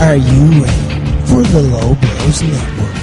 Are you ready for the Low Blows Network?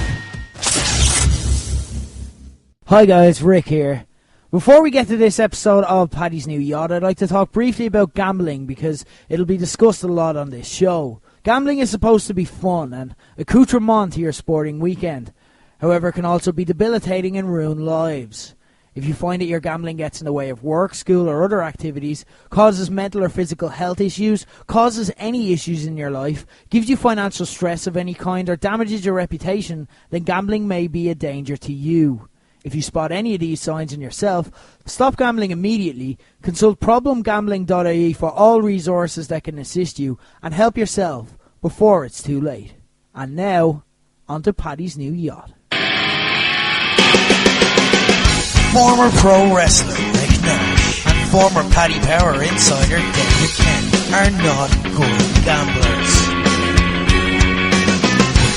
Hi guys, Rick here. Before we get to this episode of Pattis New Yacht, I'd like to talk briefly about gambling because it'll be discussed a lot on this show. Gambling is supposed to be fun and accoutrement to your sporting weekend. However, it can also be debilitating and ruin lives. If you find that your gambling gets in the way of work, school or other activities, causes mental or physical health issues, causes any issues in your life, gives you financial stress of any kind or damages your reputation, then gambling may be a danger to you. If you spot any of these signs in yourself, stop gambling immediately, consult problemgambling.ie for all resources that can assist you and help yourself before it's too late. And now, on to Pattis New Yacht. Former pro wrestler Rick Nash and former Paddy Power insider David Kent are not good gamblers.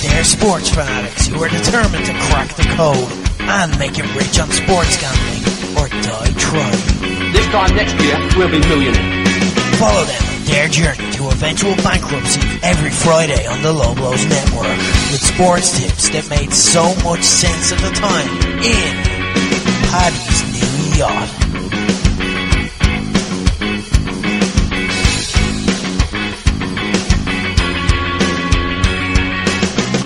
They're sports fanatics who are determined to crack the code and make it rich on sports gambling or die trying. This time next year, we'll be millionaires. Follow them on their journey to eventual bankruptcy every Friday on the Low Blows Network with sports tips that made so much sense at the time in Pattis New Yacht.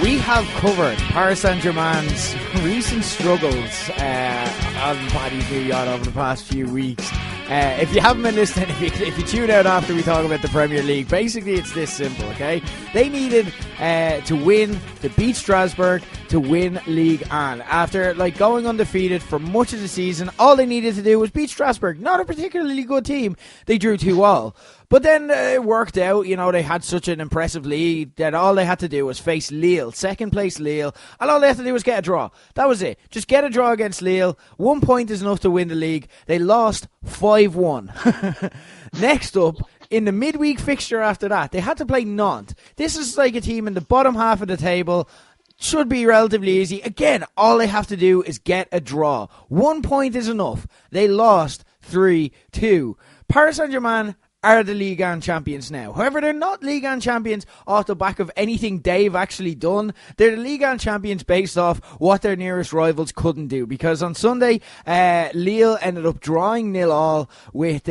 We have covered Paris Saint-Germain's recent struggles on Pattis New Yacht over the past few weeks. If you haven't been listening, if you tune out after we talk about the Premier League, basically it's this simple, okay? They needed to beat Strasbourg to win Ligue 1. After going undefeated for much of the season, all they needed to do was beat Strasbourg. Not a particularly good team. They drew 2-2. But then it worked out, they had such an impressive lead that all they had to do was face Lille, second place Lille, and all they had to do was get a draw. That was it. Just get a draw against Lille. 1 point is enough to win the league. They lost 5-1. Next up, in the midweek fixture after that, they had to play Nantes. This is like a team in the bottom half of the table. Should be relatively easy. Again, all they have to do is get a draw. 1 point is enough. They lost 3-2. Paris Saint-Germain are the Ligue 1 champions now. However, they're not Ligue 1 champions off the back of anything they've actually done. They're the Ligue 1 champions based off what their nearest rivals couldn't do. Because on Sunday, Lille ended up drawing 0-0 with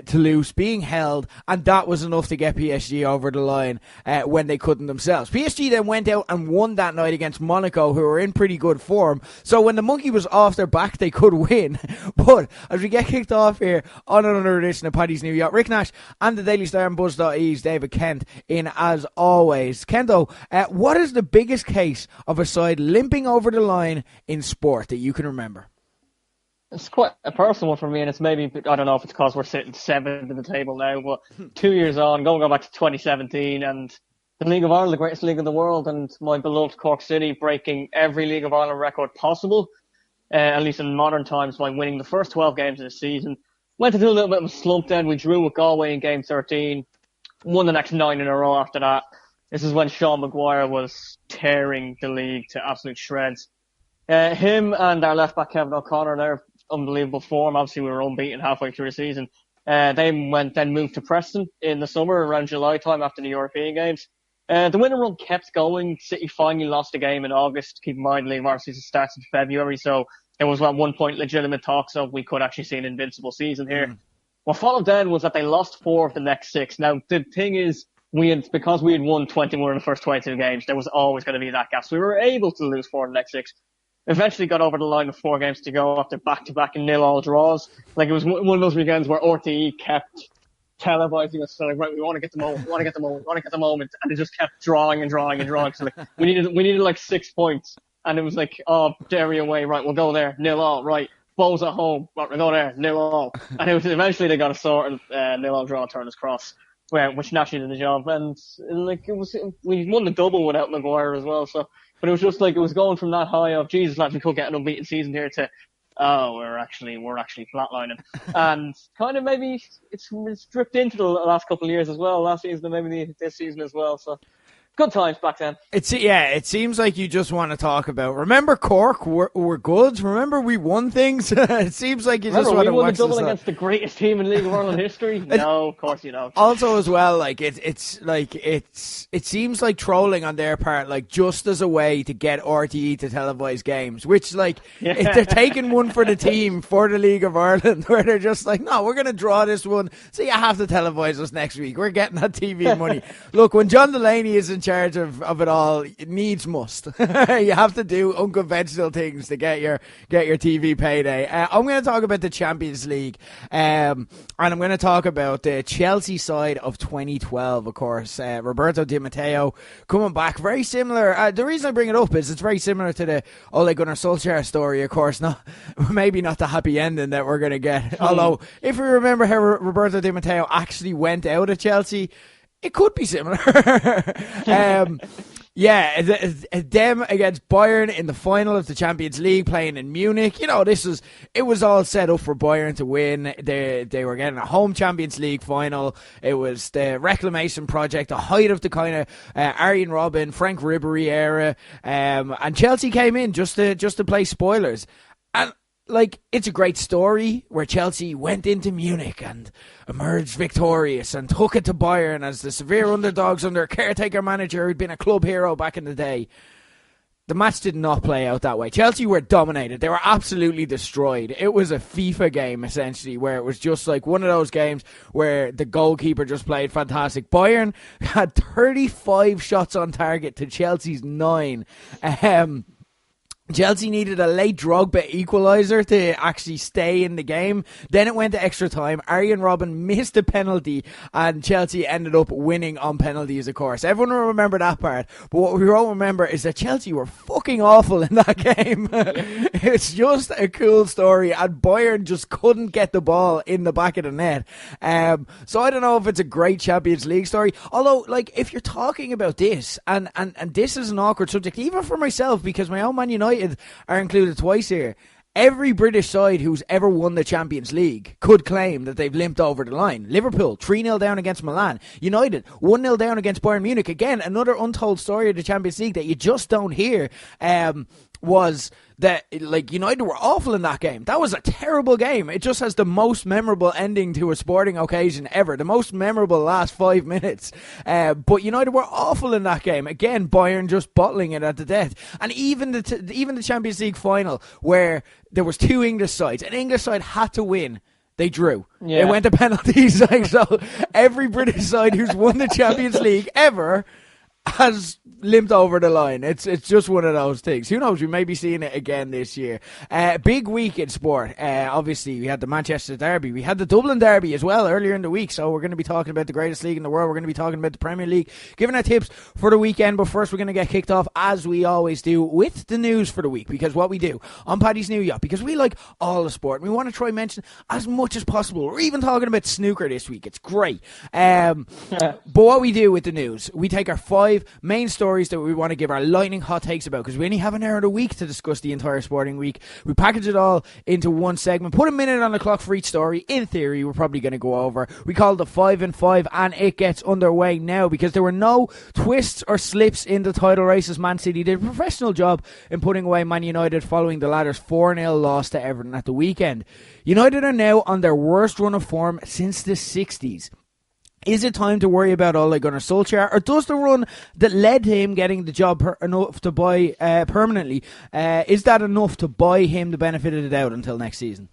Toulouse being held, and that was enough to get PSG over the line when they couldn't themselves. PSG then went out and won that night against Monaco, who were in pretty good form. So when the monkey was off their back, they could win. But as we get kicked off here on another edition of Pattis New Yacht, Rick Nash and the Daily Star and Buzz.e's David Kent in as always. Kento, what is the biggest case of a side limping over the line in sport that you can remember? It's quite a personal one for me, and it's maybe, I don't know if it's because we're sitting seventh in the table now, but 2 years on, going back to 2017, and the League of Ireland, the greatest league in the world, and my beloved Cork City breaking every League of Ireland record possible, at least in modern times, by winning the first 12 games of the season. Went into a little bit of a slump then. We drew with Galway in game 13. Won the next 9 in a row after that. This is when Sean Maguire was tearing the league to absolute shreds. Him and our left back Kevin O'Connor, they're unbelievable form. Obviously, we were unbeaten halfway through the season. They moved to Preston in the summer around July time after the European games. The winning run kept going. City finally lost a game in August. Keep in mind, League Varsity starts in February, so there was at one point legitimate talks of we could actually see an invincible season here. What followed then was that they lost 4 of the next 6. Now, the thing is, because we had won 21 of the first 22 games, there was always going to be that gap. So we were able to lose 4 of the next 6. Eventually got over the line with 4 games to go after back-to-back and 0-0 draws. It was one of those weekends where RTE kept televising us, right, we want to get the moment, and they just kept drawing. So we needed 6 points. And it was Derry away, right, we'll go there, 0-0, right, Bows at home, right, we'll go there, 0-0. And it was eventually they got a sort of 0-0 draw, Turner's Cross, which naturally did the job. And we won the double without Maguire as well, so, but it was just it was going from that high of, Jesus, lads, we could get an unbeaten season here to, we're actually flatlining. And kind of maybe it's dripped into the last couple of years as well, last season and maybe this season as well, so. Good times back then. It seems like you just want to talk about. Remember Cork were good. Remember we won things. It seems like you just want to watch we won the double this against the greatest team in League of Ireland history. No, of course you don't. Also, as well, like it seems like trolling on their part, like just as a way to get RTE to televise games. Which, like, if they're taking one for the team for the League of Ireland, where they're just like, no, we're going to draw this one, so you have to televise us next week. We're getting that TV money. Look, when John Delaney is in charge of it all, it needs must. You have to do unconventional things to get your TV payday. I'm going to talk about the Champions League, and I'm going to talk about the Chelsea side of 2012. Of course, Roberto Di Matteo coming back, very similar. The reason I bring it up is it's very similar to the Ole Gunnar Solskjaer story. Of course, maybe not the happy ending that we're going to get. Although, if we remember how Roberto Di Matteo actually went out of Chelsea, it could be similar. Them against Bayern in the final of the Champions League, playing in Munich. You know, it was all set up for Bayern to win. They were getting a home Champions League final. It was the reclamation project, the height of the kind of Arjen Robben, Frank Ribery era, and Chelsea came in just to play spoilers. And like, it's a great story where Chelsea went into Munich and emerged victorious and took it to Bayern as the severe underdogs under a caretaker manager who'd been a club hero back in the day. The match did not play out that way. Chelsea were dominated. They were absolutely destroyed. It was a FIFA game, essentially, where it was just like one of those games where the goalkeeper just played fantastic. Bayern had 35 shots on target to Chelsea's 9. Chelsea needed a late Drogba equaliser to actually stay in the game. Then it went to extra time. Arjen Robben missed a penalty and Chelsea ended up winning on penalties, of course. Everyone will remember that part. But what we won't remember is that Chelsea were fucking awful in that game. It's just a cool story. And Bayern just couldn't get the ball in the back of the net. So I don't know if it's a great Champions League story. Although, like, if you're talking about this, and this is an awkward subject, even for myself, because my own Man United are included twice here. Every British side who's ever won the Champions League could claim that they've limped over the line. Liverpool, 3-0 down against Milan. United, 1-0 down against Bayern Munich. Again, another untold story of the Champions League that you just don't hear, was that, like, United were awful in that game. That was a terrible game. It just has the most memorable ending to a sporting occasion ever. The most memorable last 5 minutes. But United were awful in that game. Again, Bayern just bottling it at the death. And even the Champions League final, where there was two English sides, an English side had to win. They drew. Yeah. It went to penalties. Like, so every British side who's won the Champions League ever has limped over the line. It's just one of those things. Who knows? We may be seeing it again this year. Big week in sport. Obviously, we had the Manchester Derby. We had the Dublin Derby as well earlier in the week. So we're going to be talking about the greatest league in the world. We're going to be talking about the Premier League, giving our tips for the weekend. But first, we're going to get kicked off, as we always do, with the news for the week. Because what we do on Pattis New Yacht, because we like all the sport, we want to try and mention as much as possible. We're even talking about snooker this week. It's great. But what we do with the news, we take our 5 main stories that we want to give our lightning hot takes about, because we only have an hour a week to discuss the entire sporting week. We package it all into one segment, put a minute on the clock for each story. In theory, we're probably going to go over. We call it the 5 and 5, and it gets underway now, because there were no twists or slips in the title races. Man City did a professional job in putting away Man United following the latter's 4-0 loss to Everton at the weekend. United are now on their worst run of form since the 60s. Is it time to worry about Ole Gunnar Solskjaer, or does the run that led to him getting the job enough to buy permanently, is that enough to buy him the benefit of the doubt until next season?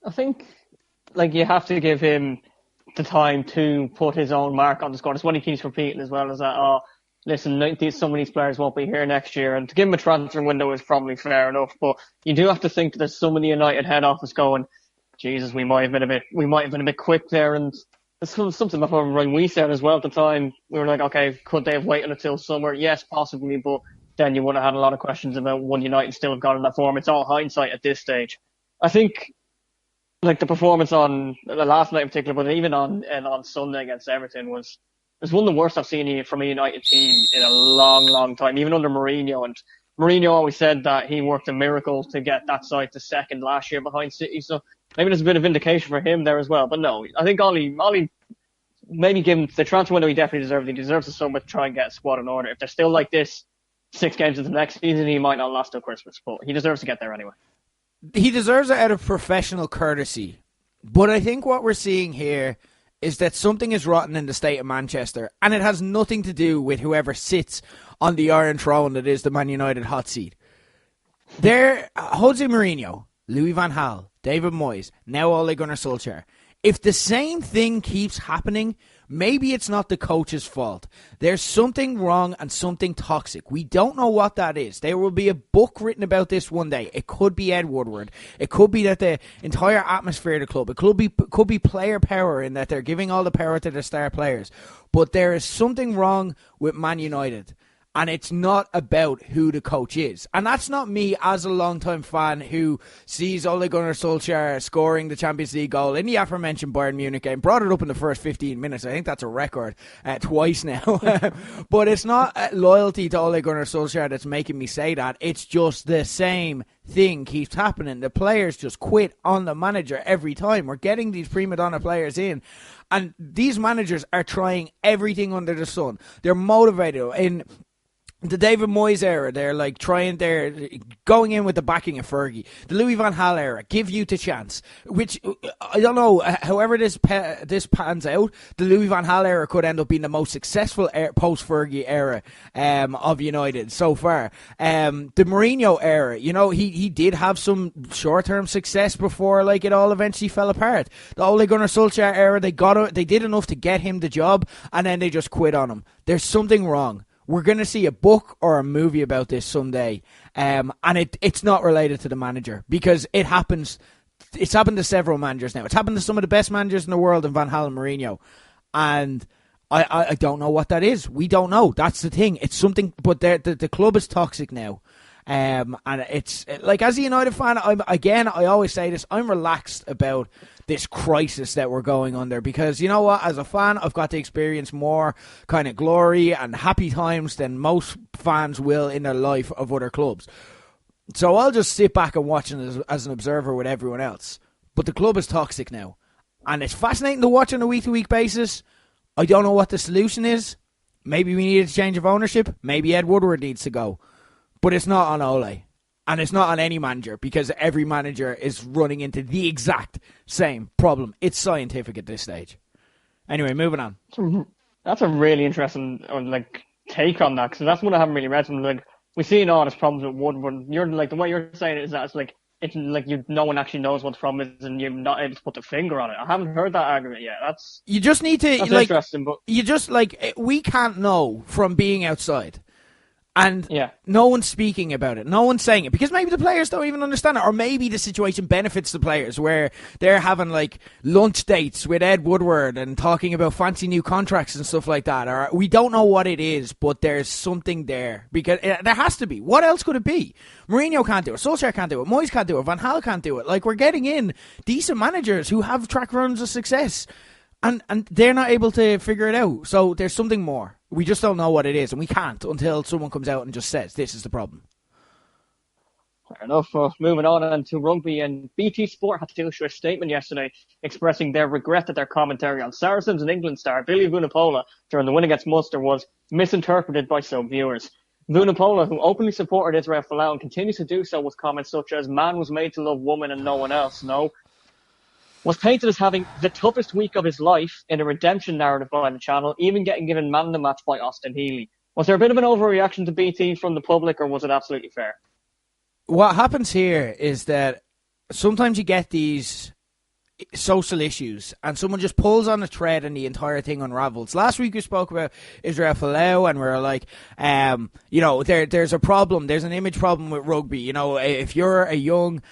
I think, like, you have to give him the time to put his own mark on the squad. It's what he keeps repeating as well, is that, listen, some of these players won't be here next year, and to give him a transfer window is probably fair enough, but you do have to think that there's some of the United head office going, Jesus, we might have been a bit quick there, and it's something that we said as well at the time. We were like, okay, could they have waited until summer? Yes, possibly, but then you would have had a lot of questions about would United still have got in that form. It's all hindsight at this stage. I think, like, the performance on the last night in particular, but even on Sunday against Everton was one of the worst I've seen from a United team in a long, long time, even under Mourinho. And Mourinho always said that he worked a miracle to get that side to second last year behind City. So maybe there's a bit of vindication for him there as well. But no, I think Ollie maybe give him the transfer window he definitely deserves. He deserves the summer to try and get a squad in order. If they're still like this 6 games into the next season, he might not last till Christmas, but he deserves to get there anyway. He deserves it out of professional courtesy. But I think what we're seeing here is that something is rotten in the state of Manchester, and it has nothing to do with whoever sits on the iron throne that is the Man United hot seat. There, Jose Mourinho, Louis van Gaal, David Moyes, now Ole Gunnar Solskjaer. If the same thing keeps happening, maybe it's not the coach's fault. There's something wrong and something toxic. We don't know what that is. There will be a book written about this one day. It could be Ed Woodward. It could be that the entire atmosphere of the club. It could be player power in that they're giving all the power to their star players. But there is something wrong with Man United. And it's not about who the coach is. And that's not me as a long-time fan who sees Ole Gunnar Solskjaer scoring the Champions League goal in the aforementioned Bayern Munich game. Brought it up in the first 15 minutes. I think that's a record twice now. But it's not loyalty to Ole Gunnar Solskjaer that's making me say that. It's just the same thing keeps happening. The players just quit on the manager every time. We're getting these prima donna players in. And these managers are trying everything under the sun. They're motivated. In the David Moyes era, they're going in with the backing of Fergie. The Louis van Gaal era, give you the chance. Which, I don't know, however this pans out, the Louis van Gaal era could end up being the most successful post-Fergie era of United so far. The Mourinho era, he did have some short-term success before it all eventually fell apart. The Ole Gunnar Solskjaer era, they did enough to get him the job, and then they just quit on him. There's something wrong. We're going to see a book or a movie about this someday, and it's not related to the manager because it happens. It's happened to several managers now. It's happened to some of the best managers in the world in Van Gaal and Mourinho, and I don't know what that is. We don't know. That's the thing. It's something, but the club is toxic now. And it's like, as a United fan, I always say this, I'm relaxed about this crisis that we're going under because you know what, as a fan, I've got to experience more kind of glory and happy times than most fans will in their life of other clubs. So I'll just sit back and watch it as an observer with everyone else. But the club is toxic now, and it's fascinating to watch on a week-to-week basis. I don't know what the solution is. Maybe we need a change of ownership. Maybe Ed Woodward needs to go. But it's not on Ole. And it's not on any manager because every manager is running into the exact same problem. It's scientific at this stage. Anyway, moving on. That's a really interesting take on that because that's one I haven't really read. We've seen all these problems with Woodward. The way you're saying it is that no one actually knows what the problem is and you're not able to put the finger on it. I haven't heard that argument yet. You just need to interesting, but you just we can't know from being outside. And no one's speaking about it. No one's saying it because maybe the players don't even understand it, or maybe the situation benefits the players where they're having lunch dates with Ed Woodward and talking about fancy new contracts and stuff like that. Or we don't know what it is, but there's something there because there has to be. What else could it be? Mourinho can't do it. Solskjaer can't do it. Moyes can't do it. Van Gaal can't do it. We're getting in decent managers who have track runs of success. And they're not able to figure it out. So there's something more. We just don't know what it is, and we can't until someone comes out and just says, this is the problem. Fair enough. Moving on to rugby, and BT Sport had to issue a statement yesterday expressing their regret that their commentary on Saracens and England star Billy Vunipola during the win against Munster was misinterpreted by some viewers. Vunipola, who openly supported Israel Folau and continues to do so with comments such as, man was made to love woman and no one else, was painted as having the toughest week of his life in a redemption narrative by the channel, even getting given man of the match by Austin Healy. Was there a bit of an overreaction to BT from the public, or was it absolutely fair? What happens here is that sometimes you get these social issues and someone just pulls on a thread and the entire thing unravels. Last week we spoke about Israel Folau and we were like, there's a problem, there's an image problem with rugby. If you're a young,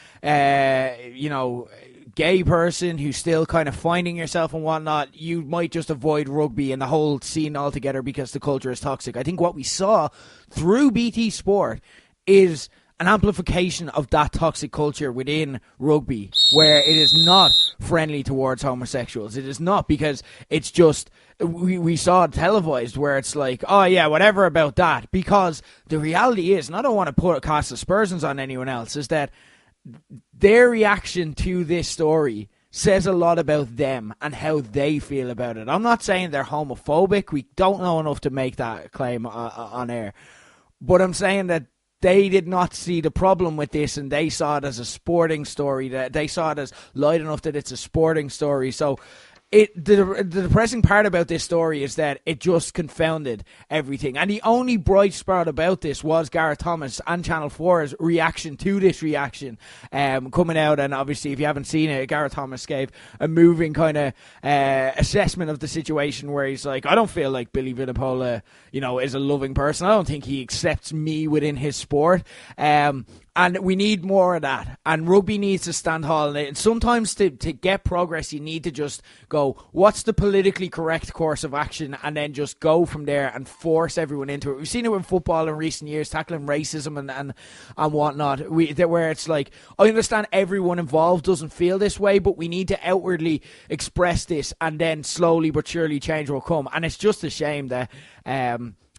gay person who's still kind of finding yourself and whatnot, you might just avoid rugby and the whole scene altogether because the culture is toxic. I think what we saw through BT Sport is an amplification of that toxic culture within rugby, where it is not friendly towards homosexuals. It is not, because it's just, we saw it televised where it's like, oh yeah, whatever about that. Because the reality is, and I don't want to cast aspersions on anyone else, is that their reaction to this story says a lot about them and how they feel about it. I'm not saying they're homophobic. We don't know enough to make that claim on air. But I'm saying that they did not see the problem with this, and they saw it as a sporting story. That they saw it as light enough that it's a sporting story. So the depressing part about this story is that it just confounded everything. And the only bright spot about this was Gareth Thomas and Channel 4's reaction to this reaction coming out. And obviously, if you haven't seen it, Gareth Thomas gave a moving kind of assessment of the situation where he's like, I don't feel like Billy Vunipola, is a loving person. I don't think he accepts me within his sport. And we need more of that. And rugby needs to stand tall. And sometimes to get progress, you need to just go, what's the politically correct course of action? And then just go from there and force everyone into it. We've seen it in football in recent years, tackling racism and whatnot. Where it's like, I understand everyone involved doesn't feel this way, but we need to outwardly express this, and then slowly but surely change will come. And it's just a shame that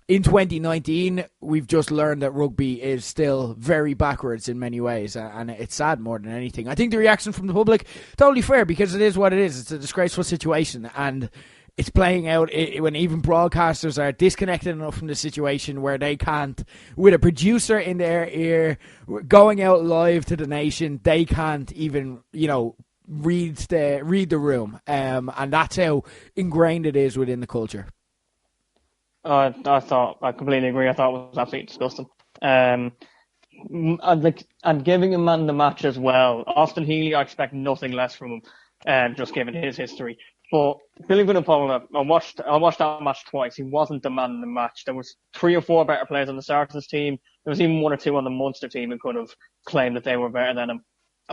in 2019, we've just learned that rugby is still very backwards in many ways, and it's sad more than anything. I think the reaction from the public, totally fair, because it is what it is. It's a disgraceful situation, and it's playing out when even broadcasters are disconnected enough from the situation where they can't, with a producer in their ear, going out live to the nation, they can't even, read the room, and that's how ingrained it is within the culture. I completely agree. I thought it was absolutely disgusting. And giving a man the match as well. Austin Healy, I expect nothing less from him, just given his history. But Billy Vunipola, I watched that match twice. He wasn't the man in the match. There was 3 or 4 better players on the Saracens team. There was even 1 or 2 on the Munster team who could have claimed that they were better than him.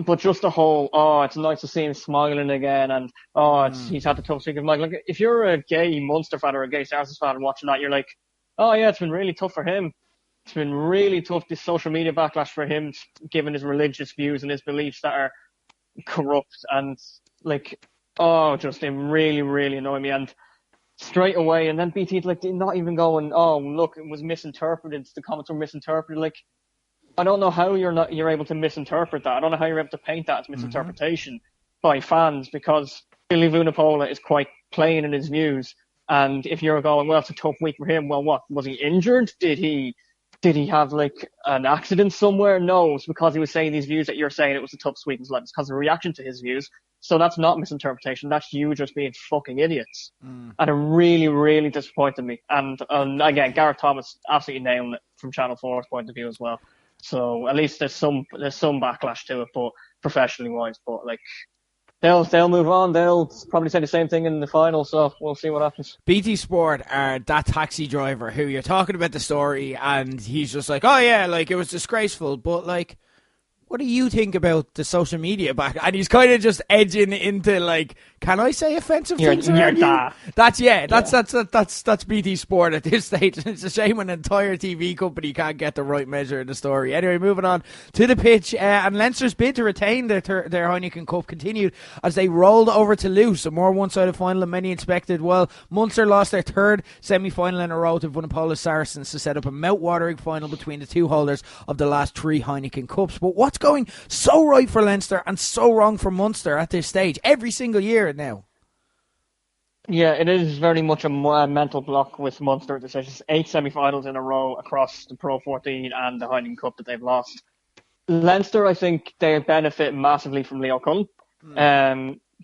But just the whole, it's nice to see him smiling again, and he's had the tough streak of Mike. Like, if you're a gay Munster fan or a gay Saracens fan watching that, you're like, oh yeah, it's been really tough for him. It's been really tough, this social media backlash for him, given his religious views and his beliefs that are corrupt, and just they really, really annoy me. And straight away, and then BT not even going, oh look, it was misinterpreted. The comments were misinterpreted. Like, I don't know how you're able to misinterpret that. I don't know how you're able to paint that as misinterpretation by fans, because Billy Vunipola is quite plain in his views. And if you're going, well, it's a tough week for him. Well, what? Was he injured? Did he have an accident somewhere? No, it's because he was saying these views that you're saying it was a tough week. It's because of a reaction to his views. So that's not misinterpretation. That's you just being fucking idiots. And it really, really disappointed me. And again, Gareth Thomas absolutely nailed it from Channel 4's point of view as well. So at least there's some backlash to it, but professionally wise. But they'll move on. They'll probably say the same thing in the final. So we'll see what happens. BT Sport are that taxi driver who you're talking about the story, and he's just like, oh yeah, it was disgraceful, but what do you think about the social media back? And he's kind of just edging into can I say offensive things around you? That's BT Sport at this stage. It's a shame an entire TV company can't get the right measure of the story. Anyway, moving on to the pitch, and Leinster's bid to retain their Heineken Cup continued as they rolled over to Toulouse, a more one-sided final than many expected. Well, Munster lost their 3rd semi-final in a row to Vunipola Saracens to set up a mouth-watering final between the 2 holders of the last 3 Heineken Cups. But what's going so right for Leinster and so wrong for Munster at this stage every single year now? Yeah, it is very much a mental block with Munster. There's 8 semi-finals in a row across the Pro 14 and the Heineken Cup that they've lost. Leinster, I think they benefit massively from Leo Cullen.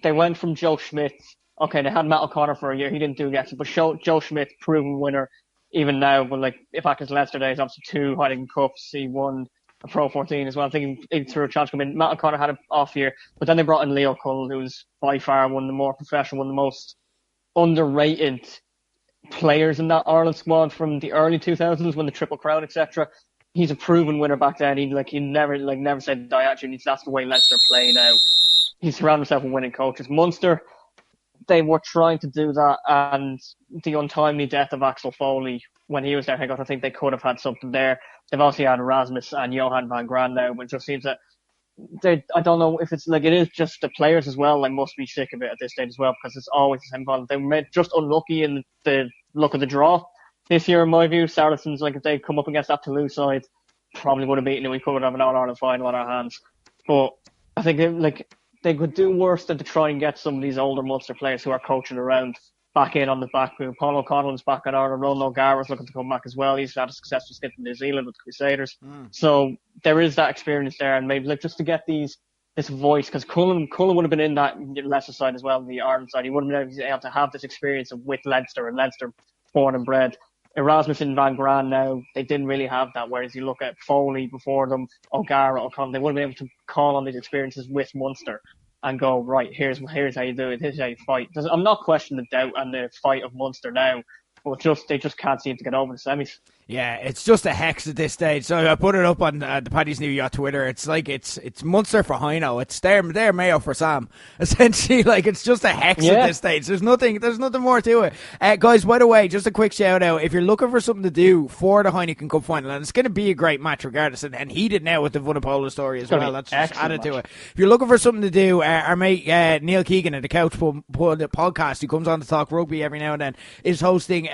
They went from Joe Schmidt. Okay, they had Matt O'Connor for a year. He didn't do it, but Joe Schmidt, proven winner, even now. But back in his Leinster days, obviously 2 Heineken Cups. He won a Pro 14 as well. I think he threw a chance to come in. Matt O'Connor had an off year, but then they brought in Leo Cullen, who was by far one of the more professional, one of the most underrated players in that Ireland squad from the early 2000s when the Triple Crown, etc. He's a proven winner back then. He never said die at you. That's the way Leinster play now. He's surrounded himself with winning coaches. Munster, they were trying to do that, and the untimely death of Axel Foley when he was there, I think they could have had something there. They've also had Erasmus and Johan van Graan now, but it just seems that I don't know if it's it is just the players as well. They must be sick of it at this stage as well, because it's always the same problem. They were just unlucky in the luck of the draw this year, in my view. Saracens, if they come up against that Toulouse side, probably would have beaten it. We could have an All-Ireland final on our hands. But I think they could do worse than to try and get some of these older Munster players who are coaching around back in on the back boom. Paul O'Connell's back in Ireland. Ronan O'Gara's looking to come back as well. He's had a successful stint in New Zealand with the Crusaders. So there is that experience there, and maybe just to get this voice, because Cullen would have been in that Leicester side as well, in the Ireland side. He would have been able to have this experience with Leinster, and Leinster born and bred. Erasmus and Van Gran now, they didn't really have that, whereas you look at Foley before them, O'Gara, O'Connell, they would have been able to call on these experiences with Munster and go, right, here's how you do it, here's how you fight. I'm not questioning the doubt and the fight of Munster now, but they just can't seem to get over the semis. Yeah, it's just a hex at this stage. So I put it up on the Pattis New Yacht Twitter. It's like it's Munster for Heino. It's their Mayo for Sam. Essentially, like it's just a hex at this stage. There's nothing more to it. Guys, by the way, just a quick shout out. If you're looking for something to do for the Heineken Cup final, and it's going to be a great match regardless, and heated now with the Vunipola story as well. That's just added to it. If you're looking for something to do, our mate Neil Keegan at the Couch podcast, who comes on to talk rugby every now and then, is hosting.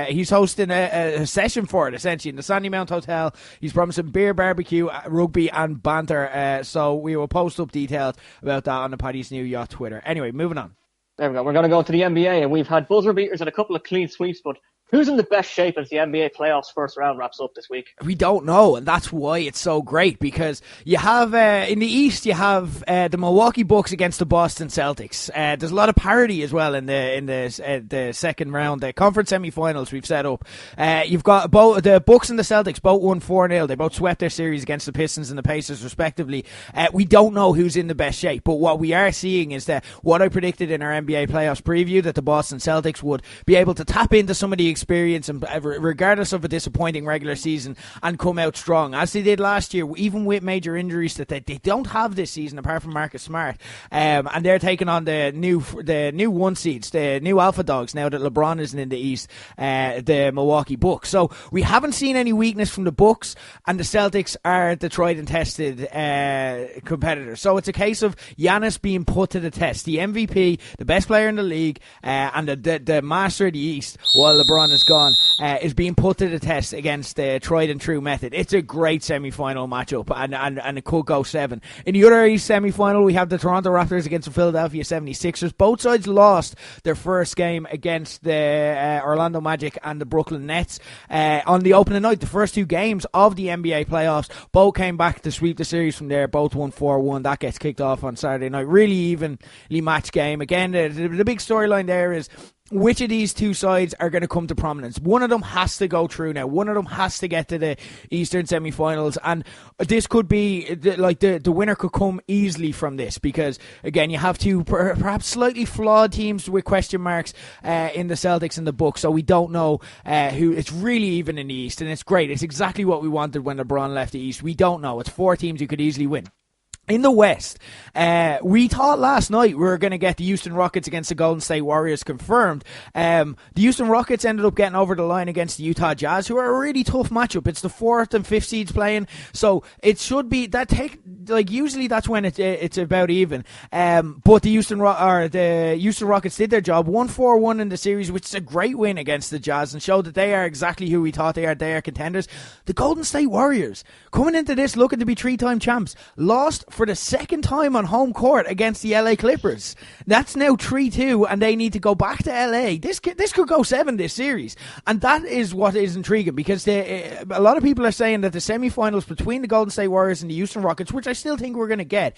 He's hosting a session for it, essentially, in the Sandymount Hotel. He's promising beer, barbecue, rugby and banter, so we will post up details about that on the Pattis New Yacht Twitter. Anyway, moving on. There we go. We're going to go to the NBA, and we've had buzzer beaters and a couple of clean sweeps, but who's in the best shape as the NBA playoffs first round wraps up this week? We don't know, and that's why it's so great, because you have, in the East, you have the Milwaukee Bucks against the Boston Celtics. There's a lot of parity as well in the second round. The conference semi-finals we've set up. You've got both the Bucks and the Celtics both won 4-0. They both swept their series against the Pistons and the Pacers, respectively. We don't know who's in the best shape, but what we are seeing is that what I predicted in our NBA playoffs preview, that the Boston Celtics would be able to tap into some of the experience, and regardless of a disappointing regular season, and come out strong as they did last year, even with major injuries that they don't have this season apart from Marcus Smart, and they're taking on the new one seeds, the new alpha dogs, now that LeBron isn't in the East, the Milwaukee Bucks. So we haven't seen any weakness from the Bucks, and the Celtics are the tried and tested competitors. So it's a case of Giannis being put to the test, the MVP, the best player in the league, and the master of the East, while LeBron is gone, is being put to the test against the tried and true method. It's a great semi-final matchup, and it could go 7. In the other East semi-final, we have the Toronto Raptors against the Philadelphia 76ers. Both sides lost their first game against the Orlando Magic and the Brooklyn Nets on the opening night. The first two games of the NBA playoffs, both came back to sweep the series from there. Both won 4-1. That gets kicked off on Saturday night. Really evenly matched game. Again, the big storyline there is which of these two sides are going to come to prominence. One of them has to go through now. One of them has to get to the Eastern semi-finals, and this could be the winner could come easily from this, because again, you have two perhaps slightly flawed teams with question marks in the Celtics and the Bucks, so we don't know who. It's really even in the East, and it's great. It's exactly what we wanted when LeBron left the East. We don't know. It's 4 teams you could easily win. In the West, we thought last night we were going to get the Houston Rockets against the Golden State Warriors confirmed. The Houston Rockets ended up getting over the line against the Utah Jazz, who are a really tough matchup. It's the 4th and 5th seeds playing, so it should be that usually that's when it's about even. But the Houston Rockets did their job, 1-4-1 in the series, which is a great win against the Jazz, and showed that they are exactly who we thought they are. They are contenders. The Golden State Warriors, coming into this looking to be 3-time champs, lost for the second time on home court against the LA Clippers. That's now 3-2, and they need to go back to LA. This could go 7 this series, and that is what is intriguing, because a lot of people are saying that the semi-finals between the Golden State Warriors and the Houston Rockets, which I still think we're going to get,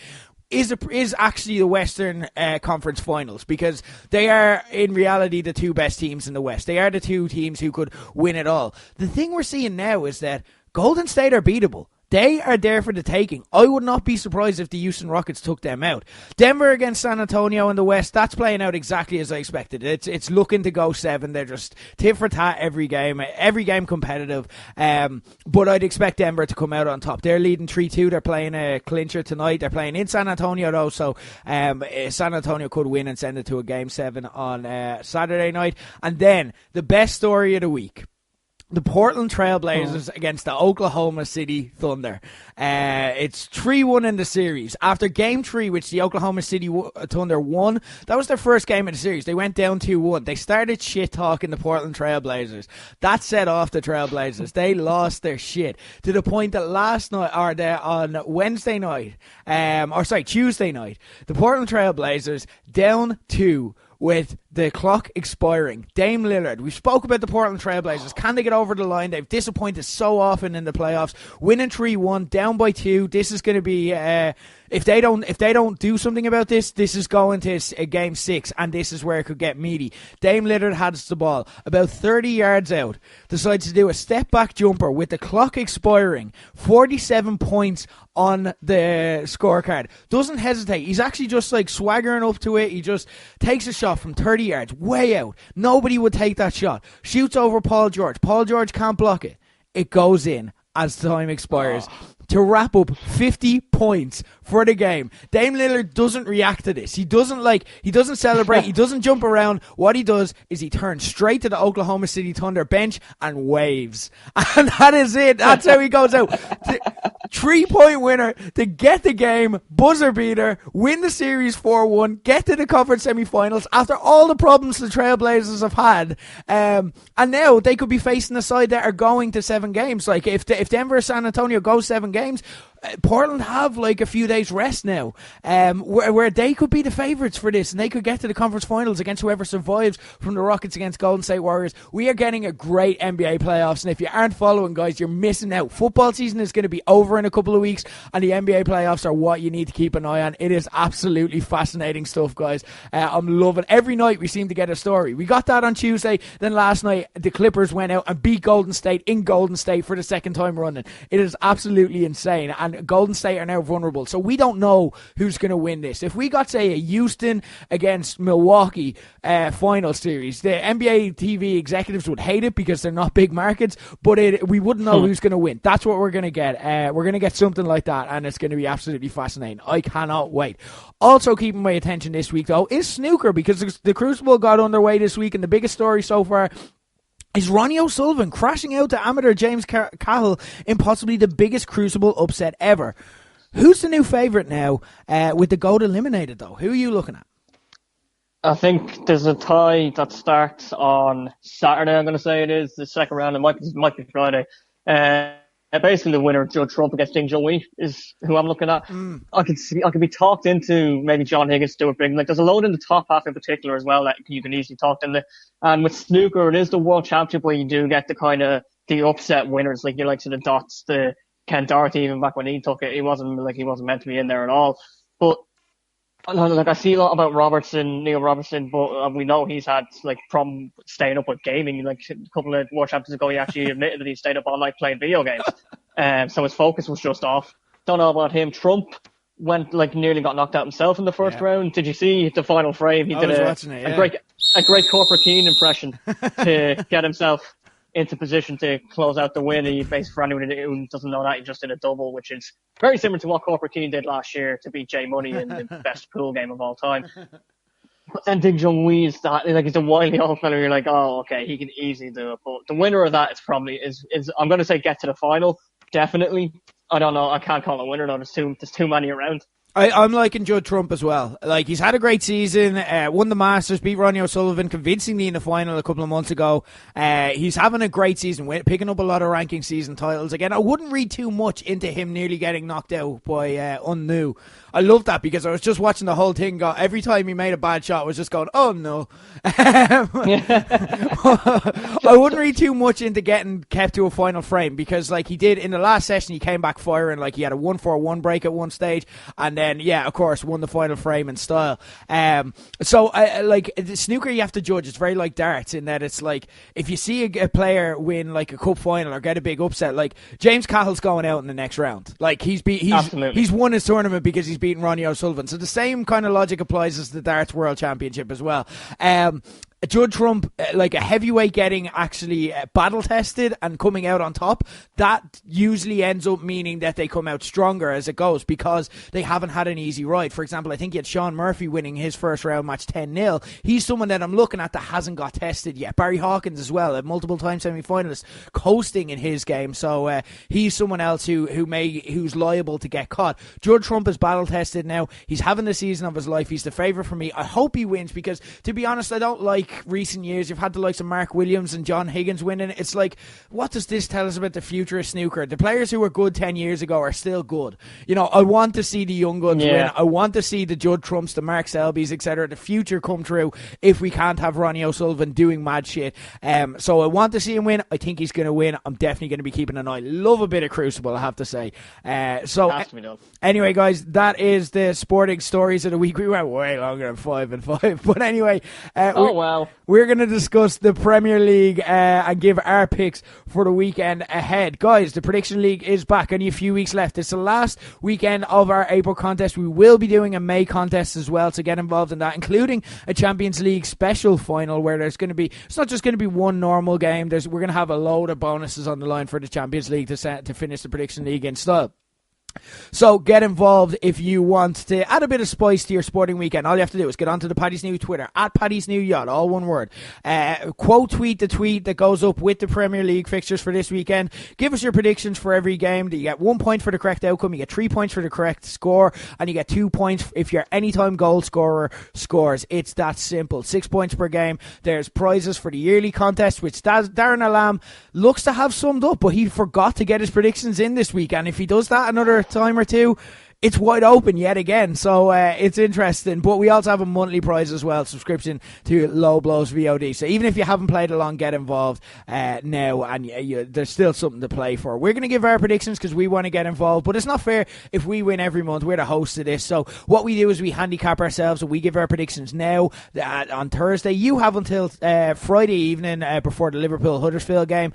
is actually the Western Conference Finals, because they are in reality the two best teams in the West. They are the two teams who could win it all. The thing we're seeing now is that Golden State are beatable. They are there for the taking. I would not be surprised if the Houston Rockets took them out. Denver against San Antonio in the West, that's playing out exactly as I expected. It's looking to go 7. They're just tit for tat every game competitive. But I'd expect Denver to come out on top. They're leading 3-2. They're playing a clincher tonight. They're playing in San Antonio though, so San Antonio could win and send it to a Game 7 on Saturday night. And then the best story of the week. the Portland Trailblazers against the Oklahoma City Thunder. It's 3-1 in the series. After Game 3, which the Oklahoma City Thunder won, that was their first game of the series. They went down 2-1. They started shit-talking the Portland Trailblazers. That set off the Trailblazers. They lost their shit to the point that last night, on Tuesday night, the Portland Trailblazers down 2 with the clock expiring. Dame Lillard. We spoke about the Portland Trailblazers. Can they get over the line? They've disappointed so often in the playoffs. Winning 3-1, down by 2. This is going to be if they don't do something about this is going to a game 6, and this is where it could get meaty. Dame Lillard has the ball about 30 yards out, decides to do a step back jumper with the clock expiring. 47 points on the scorecard. Doesn't hesitate. He's actually just like swaggering up to it. He just takes a shot from 30 yards, way out. Nobody would take that shot. Shoots over Paul George. Paul George can't block it. It goes in as time expires. To wrap up 50 points for the game. Dame Lillard doesn't react to this. He doesn't celebrate. He doesn't jump around. What he does is he turns straight to the Oklahoma City Thunder bench and waves. And that is it. That's how he goes out. 3-point winner to get the game, buzzer beater, win the series 4-1, get to the conference semi-finals after all the problems the Trailblazers have had. And now they could be facing a side that are going to 7 games. Like if Denver or San Antonio go 7 games, Portland have like a few days rest now, where they could be the favourites for this, and they could get to the conference finals against whoever survives from the Rockets against Golden State Warriors. We are getting a great NBA playoffs, and if you aren't following, guys, you're missing out. Football season is going to be over in a couple of weeks, and the NBA playoffs are what you need to keep an eye on. It is absolutely fascinating stuff, guys. I'm loving every night we seem to get a story. We got that on Tuesday, then last night the Clippers went out and beat Golden State in Golden State for the second time running. It is absolutely insane, and Golden State are now vulnerable, so we don't know who's going to win this. If we got, say, a Houston against Milwaukee final series, the NBA TV executives would hate it because they're not big markets, but we wouldn't know who's going to win. That's what we're going to get. We're going to get something like that, and it's going to be absolutely fascinating. I cannot wait. Also keeping my attention this week, though, is snooker, because the Crucible got underway this week, and the biggest story so far is Ronnie O'Sullivan crashing out to amateur James Cahill in possibly the biggest Crucible upset ever. Who's the new favourite now with the GOAT eliminated, though? Who are you looking at? I think there's a tie that starts on Saturday, I'm going to say it is, the second round. It might be Friday. Basically, the winner, Joe Trump against Ding Junhui, is who I'm looking at. I can be talked into maybe John Higgins, Stuart Brigden. Like, there's a load in the top half in particular as well that you can easily talk into. And with snooker, it is the World Championship where you do get the kind of the upset winners, like you like to the Dots, the Ken Doherty. Even back when he took it, he wasn't meant to be in there at all. But like, I see a lot about Neil Robertson, but we know he's had like problem staying up with gaming. Like a couple of World Champions ago, he actually admitted that he stayed up all night playing video games. So his focus was just off. Don't know about him. Trump nearly got knocked out himself in the first round. Did you see the final frame? He did a great Corporate Keane impression to get himself into position to close out the win. He basically, for anyone who doesn't know that, he just did a double, which is very similar to what Corporate Keane did last year to beat Jay Money in the best pool game of all time. But then Ding Junhui is that, like, he's a wily old fella. You're like, oh, okay, he can easily do it. But the winner of that is I'm going to say get to the final. Definitely. I don't know. I can't call a winner though. There's too many around. I'm liking Judd Trump as well. Like, he's had a great season, won the Masters, beat Ronnie O'Sullivan convincingly in the final a couple of months ago. He's having a great season, picking up a lot of ranking season titles. Again, I wouldn't read too much into him nearly getting knocked out by Unnu. I love that because I was just watching the whole thing. Every time he made a bad shot, I was just going, oh no. I wouldn't read too much into getting kept to a final frame because, like he did in the last session, he came back firing. Like, he had a 1-4-1 break at one stage, and then, yeah, of course, won the final frame in style. Like, snooker, you have to judge. It's very like darts in that it's like, if you see a player win like a cup final or get a big upset, like James Cahill's going out in the next round. Like, he's won his tournament because he's beaten Ronnie O'Sullivan. So the same kind of logic applies as the darts world championship as well. Judd Trump, like a heavyweight getting actually battle tested and coming out on top, that usually ends up meaning that they come out stronger as it goes because they haven't had an easy ride. For example, I think you had Sean Murphy winning his first round match 10-0. He's someone that I'm looking at that hasn't got tested yet. Barry Hawkins as well, a multiple time semi-finalist, coasting in his game. So he's someone else who's liable to get caught. Judd Trump is battle tested now. He's having the season of his life. He's the favourite for me. I hope he wins because, to be honest, I don't like recent years. You've had the likes of Mark Williams and John Higgins winning. It's like, what does this tell us about the future of snooker? The players who were good 10 years ago are still good. You know, I want to see the young guns win. I want to see the Judd Trumps, the Mark Selbys, etc., the future come true if we can't have Ronnie O'Sullivan doing mad shit. So I want to see him win. I think he's going to win. I'm definitely going to be keeping an eye. Love a bit of Crucible, I have to say. Anyway, guys, that is the sporting stories of the week. We went way longer than 5 and 5. But anyway, we're going to discuss the Premier League and give our picks for the weekend ahead. Guys, the Prediction League is back. Only a few weeks left. It's the last weekend of our April contest. We will be doing a May contest as well, so get involved in that, including a Champions League special final where there's going to be, it's not just going to be one normal game. We're going to have a load of bonuses on the line for the Champions League to finish the Prediction League in style. So get involved if you want to add a bit of spice to your sporting weekend. All you have to do is get onto the Pattis New Twitter, at Pattis New Yacht, all one word. Quote tweet the tweet that goes up with the Premier League fixtures for this weekend. Give us your predictions for every game. You get 1 point for the correct outcome, you get 3 points for the correct score, and you get 2 points if your anytime goal scorer scores. It's that simple. 6 points per game. There's prizes for the yearly contest, which Darren Alam looks to have summed up, but he forgot to get his predictions in this week, and if he does that another time or two, it's wide open yet again, so it's interesting. But we also have a monthly prize as well, subscription to Low Blows VOD. So even if you haven't played along, get involved now, and there's still something to play for. We're going to give our predictions because we want to get involved, but it's not fair if we win every month. We're the host of this, so what we do is we handicap ourselves and we give our predictions now on Thursday. You have until Friday evening before the Liverpool-Huddersfield game,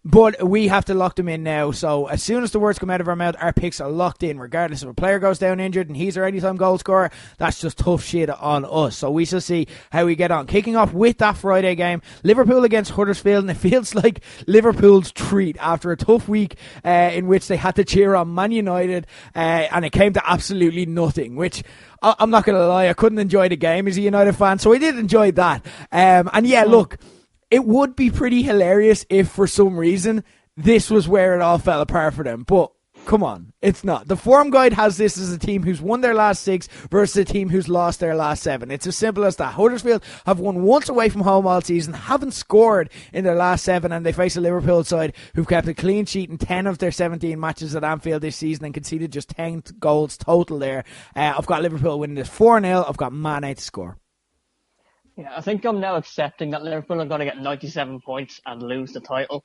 but we have to lock them in now. So as soon as the words come out of our mouth, our picks are locked in, regardless if a player goes down injured and he's our anytime goal scorer. That's just tough shit on us. So we shall see how we get on. Kicking off with that Friday game, Liverpool against Huddersfield, and it feels like Liverpool's treat after a tough week in which they had to cheer on Man United, and it came to absolutely nothing, which I'm not going to lie, I couldn't enjoy the game as a United fan, so I did enjoy that. And yeah, look, it would be pretty hilarious if for some reason this was where it all fell apart for them, but come on, it's not. The form guide has this as a team who's won their last 6 versus a team who's lost their last 7. It's as simple as that. Huddersfield have won once away from home all season, haven't scored in their last 7, and they face a Liverpool side who've kept a clean sheet in 10 of their 17 matches at Anfield this season and conceded just 10 goals total there. I've got Liverpool winning this 4-0. I've got Man Utd to score. Yeah, I think I'm now accepting that Liverpool are going to get 97 points and lose the title.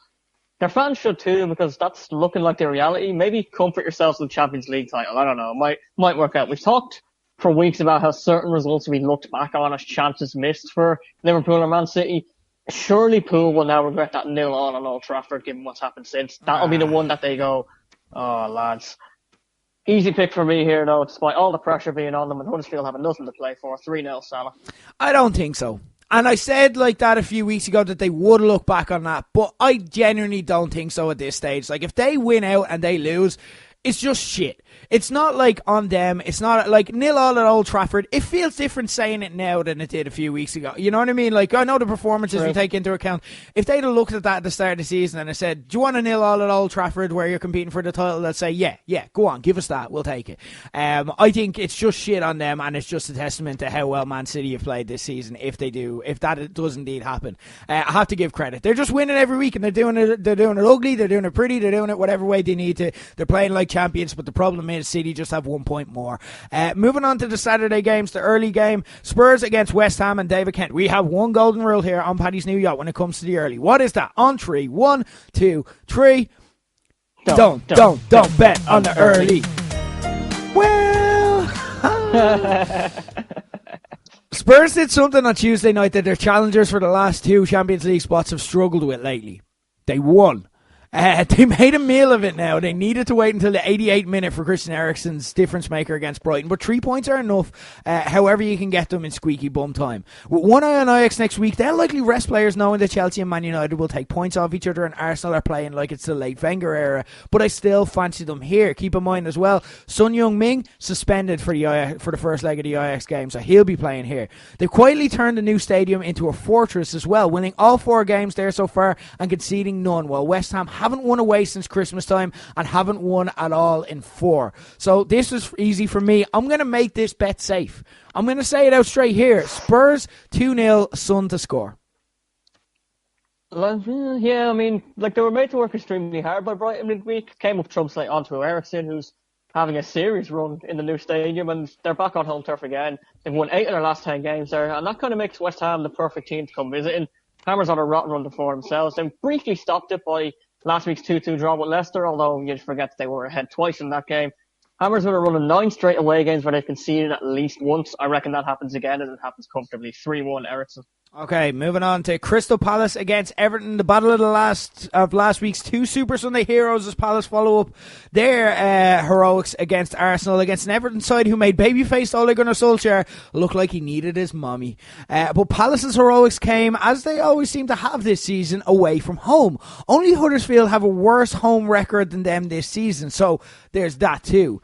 Their fans should too, because that's looking like their reality. Maybe comfort yourselves with the Champions League title. I don't know. It might work out. We've talked for weeks about how certain results we looked back on as chances missed for Liverpool or Man City. Surely Poole will now regret that 0-0 on Old Trafford, given what's happened since. That'll be the one that they go, oh, lads. Easy pick for me here, though, despite all the pressure being on them, and Huddersfield having nothing to play for. 3-0 Salah. I don't think so. And I said like that a few weeks ago that they would look back on that, but I genuinely don't think so at this stage. Like, if they win out and they lose, it's just shit. It's not like on them. It's not like 0-0 at Old Trafford. It feels different saying it now than it did a few weeks ago. You know what I mean? Like, I know the performances we take into account. If they'd have looked at that at the start of the season and I said, do you want a 0-0 at Old Trafford where you're competing for the title? They'll say, yeah, go on, give us that. We'll take it. I think it's just shit on them, and it's just a testament to how well Man City have played this season if that does indeed happen. I have to give credit. They're just winning every week, and they're doing it ugly, they're doing it pretty, they're doing it whatever way they need to. They're playing like champions, but the problem is City just have 1 point more. Moving on to the Saturday games, the early game, Spurs against West Ham and David Kent. We have one golden rule here on Pattis New Yacht when it comes to the early. What is that? On 3. 1, 2, 3. Don't bet on the early. Well, Spurs did something on Tuesday night that their challengers for the last 2 Champions League spots have struggled with lately. They won. They made a meal of it now. They needed to wait until the 88th minute for Christian Eriksen's difference maker against Brighton, but 3 points are enough, however you can get them in squeaky bum time. With one eye on Ajax next week, they'll likely rest players knowing that Chelsea and Man United will take points off each other, and Arsenal are playing like it's the late Wenger era, but I still fancy them here. Keep in mind as well, Son Heung-min suspended for the first leg of the Ajax game, so he'll be playing here. They've quietly turned the new stadium into a fortress as well, winning all 4 games there so far and conceding none, while West Ham haven't won away since Christmas time and haven't won at all in 4. So this is easy for me. I'm going to make this bet safe. I'm going to say it out straight here. Spurs 2-0, Son to score. Yeah, I mean, they were made to work extremely hard by Brighton midweek. Came up trumps like onto Eriksen, who's having a serious run in the new stadium, and they're back on home turf again. They've won 8 of their last 10 games there, and that kind of makes West Ham the perfect team to come visiting. Hammers on a rotten run for themselves. They briefly stopped it by last week's 2-2 draw with Leicester, although you'd forget that they were ahead twice in that game. Hammers would have run 9 straight away games where they've conceded at least once. I reckon that happens again, and it happens comfortably. 3-1 Eriksen. Okay, moving on to Crystal Palace against Everton. The battle of last week's 2 Super Sunday heroes as Palace follow up their heroics against Arsenal, against an Everton side who made babyface Ole Gunnar Solskjaer look like he needed his mummy. But Palace's heroics came, as they always seem to have this season, away from home. Only Huddersfield have a worse home record than them this season, so there's that too.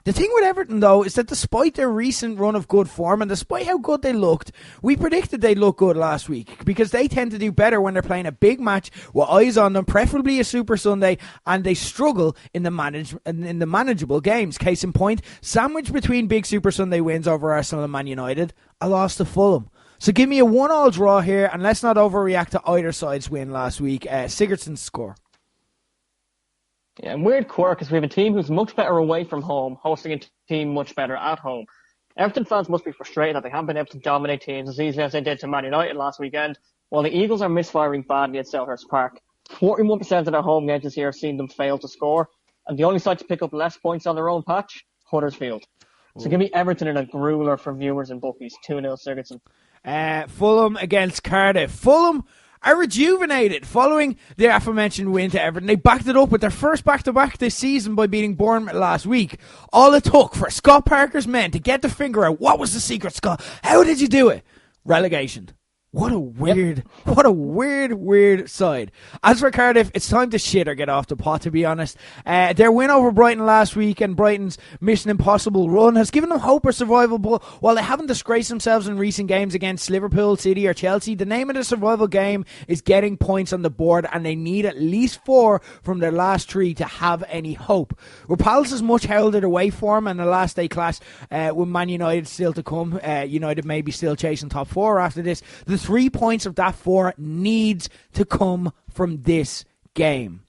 The thing with Everton, though, is that despite their recent run of good form and despite how good they looked, we predicted they'd look good last week because they tend to do better when they're playing a big match with eyes on them, preferably a Super Sunday, and they struggle in the manageable games. Case in point, sandwiched between big Super Sunday wins over Arsenal and Man United, a loss to Fulham. So give me a 1-1 draw here, and let's not overreact to either side's win last week. Sigurdsson's score. Yeah, and weird quirk is we have a team who's much better away from home, hosting a team much better at home. Everton fans must be frustrated that they haven't been able to dominate teams as easily as they did to Man United last weekend, while the Eagles are misfiring badly at Selhurst Park. 41% of their home games this year have seen them fail to score, and the only side to pick up less points on their own patch, Huddersfield. So give me Everton in a grueler for viewers and bookies. 2-0 Sigurdsson. Fulham against Cardiff. Fulham are rejuvenated following the aforementioned win to Everton. They backed it up with their first back-to-back this season by beating Bournemouth last week. All it took for Scott Parker's men to get the finger out. What was the secret, Scott? How did you do it? Relegation. What a weird side. As for Cardiff, it's time to shit or get off the pot, to be honest. Their win over Brighton last week and Brighton's Mission Impossible run has given them hope of survival, but while they haven't disgraced themselves in recent games against Liverpool, City or Chelsea, the name of the survival game is getting points on the board, and they need at least 4 from their last 3 to have any hope. With Palace's much heralded away form and the last day clash with Man United still to come, United may be still chasing top 4 after this, the 3 points of that 4 needs to come from this game.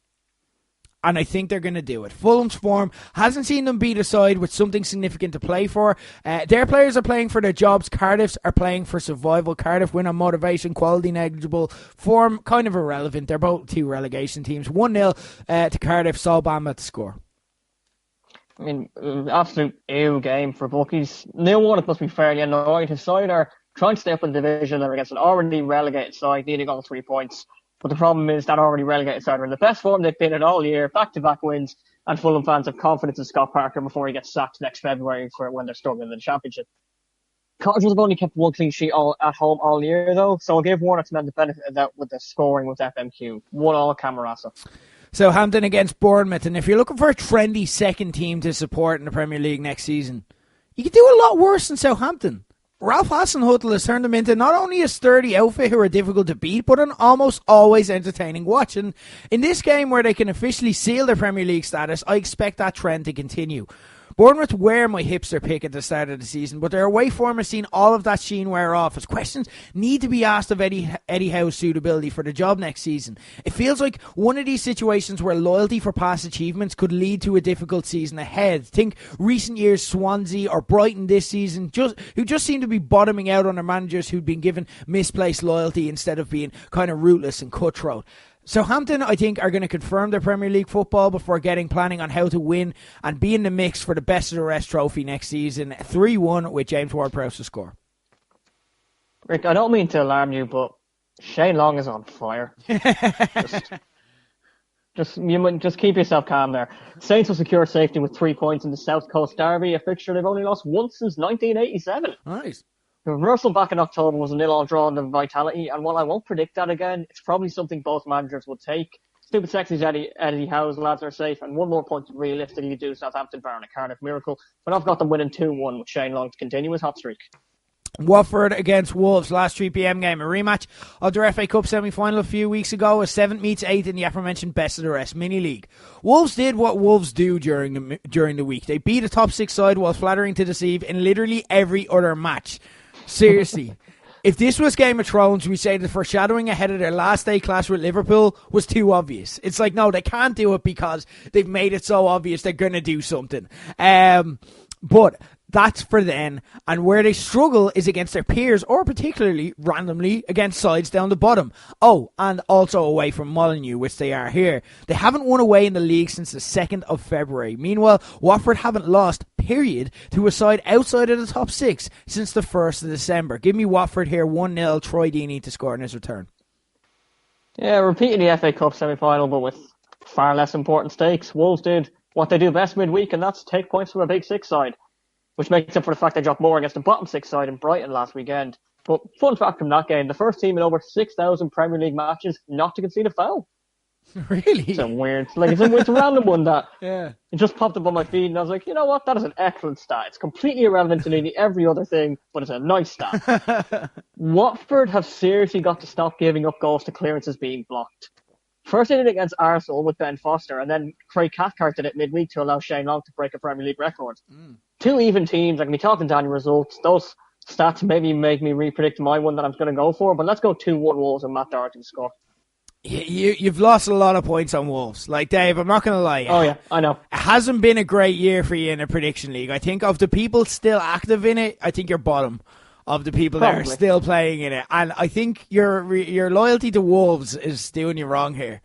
And I think they're going to do it. Fulham's form hasn't seen them beat a side with something significant to play for. Their players are playing for their jobs. Cardiff's are playing for survival. Cardiff win on motivation, quality negligible, form kind of irrelevant. They're both 2 relegation teams. 1-0 to Cardiff. Sol Bamba to score. I mean, absolute ew game for bookies. 0-1, it must be fairly annoying. His side are trying to stay up in the division. They're against an already relegated side, needing all 3 points. But the problem is that already relegated side are in the best form they've been in all year, back-to-back wins, and Fulham fans have confidence in Scott Parker before he gets sacked next February for when they're struggling in the Championship. Cardiff have only kept 1 clean sheet at home all year, though, so I'll give Warner to men the benefit of that with the scoring with FMQ. 1-1 Camarasa. Southampton against Bournemouth, and if you're looking for a trendy second team to support in the Premier League next season, you could do a lot worse than Southampton. Ralph Hasenhüttl has turned them into not only a sturdy outfit who are difficult to beat, but an almost always entertaining watch. And in this game where they can officially seal their Premier League status, I expect that trend to continue. Bournemouth were my hipster pick at the start of the season, but their away form has seen all of that sheen wear off as questions need to be asked of Eddie Howe's suitability for the job next season. It feels like one of these situations where loyalty for past achievements could lead to a difficult season ahead. Think recent years Swansea or Brighton this season, who just seem to be bottoming out under managers who'd been given misplaced loyalty instead of being kind of ruthless and cutthroat. Southampton, I think, are going to confirm their Premier League football before planning on how to win and be in the mix for the best of the rest trophy next season. 3-1 with James Ward-Prowse to score. Rick, I don't mean to alarm you, but Shane Long is on fire. Just keep yourself calm there. Saints will secure safety with 3 points in the South Coast Derby, a fixture they've only lost once since 1987. Nice. The reversal back in October was a 0-0 draw in the Vitality, and while I won't predict that again, it's probably something both managers will take. Stupid Sexy's Eddie Howe's lads are safe, and one more point to realistically do Southampton bar in a Cardiff miracle, but I've got them winning 2-1 with Shane Long to continue his hot streak. Watford against Wolves, last 3 p.m. game, a rematch of their FA Cup semi-final a few weeks ago, a 7th meets 8th in the aforementioned best of the rest mini league. Wolves did what Wolves do during the week. They beat a top 6 side while flattering to deceive in literally every other match. Seriously. If this was Game of Thrones, we'd say the foreshadowing ahead of their last day clash with Liverpool was too obvious. It's like, no, they can't do it because they've made it so obvious they're going to do something. But that's for then, and where they struggle is against their peers, or particularly randomly against sides down the bottom. Oh, and also away from Molineux, which they are here. They haven't won away in the league since the 2nd of February. Meanwhile, Watford haven't lost, period, to a side outside of the top 6 since the 1st of December. Give me Watford here, 1-0, Troy Deeney to score in his return. Yeah, repeating the FA Cup semi-final, but with far less important stakes. Wolves did what they do best midweek, and that's take points from a big 6 side, which makes up for the fact they dropped more against the bottom 6 side in Brighton last weekend. But fun fact from that game, the first team in over 6,000 Premier League matches not to concede a foul. Really? It's a weird, it's a random one that Yeah. it just popped up on my feed, and I was like, you know what, that is an excellent stat. It's completely irrelevant to nearly every other thing, but it's a nice stat. Watford have seriously got to stop giving up goals to clearances being blocked. First they did it against Arsenal with Ben Foster, and then Craig Cathcart did it midweek to allow Shane Long to break a Premier League record. 2 even teams, I can be talking down your results. Those stats maybe make me re-predict my one that I'm going to go for, but let's go 2-1 Wolves and Matt Doherty to score. You've lost a lot of points on Wolves. Like, Dave, I'm not going to lie. Oh, yeah, I know. It hasn't been a great year for you in a prediction league. I think of the people still active in it, I think you're bottom of the people that are still playing in it. And I think your loyalty to Wolves is doing you wrong here.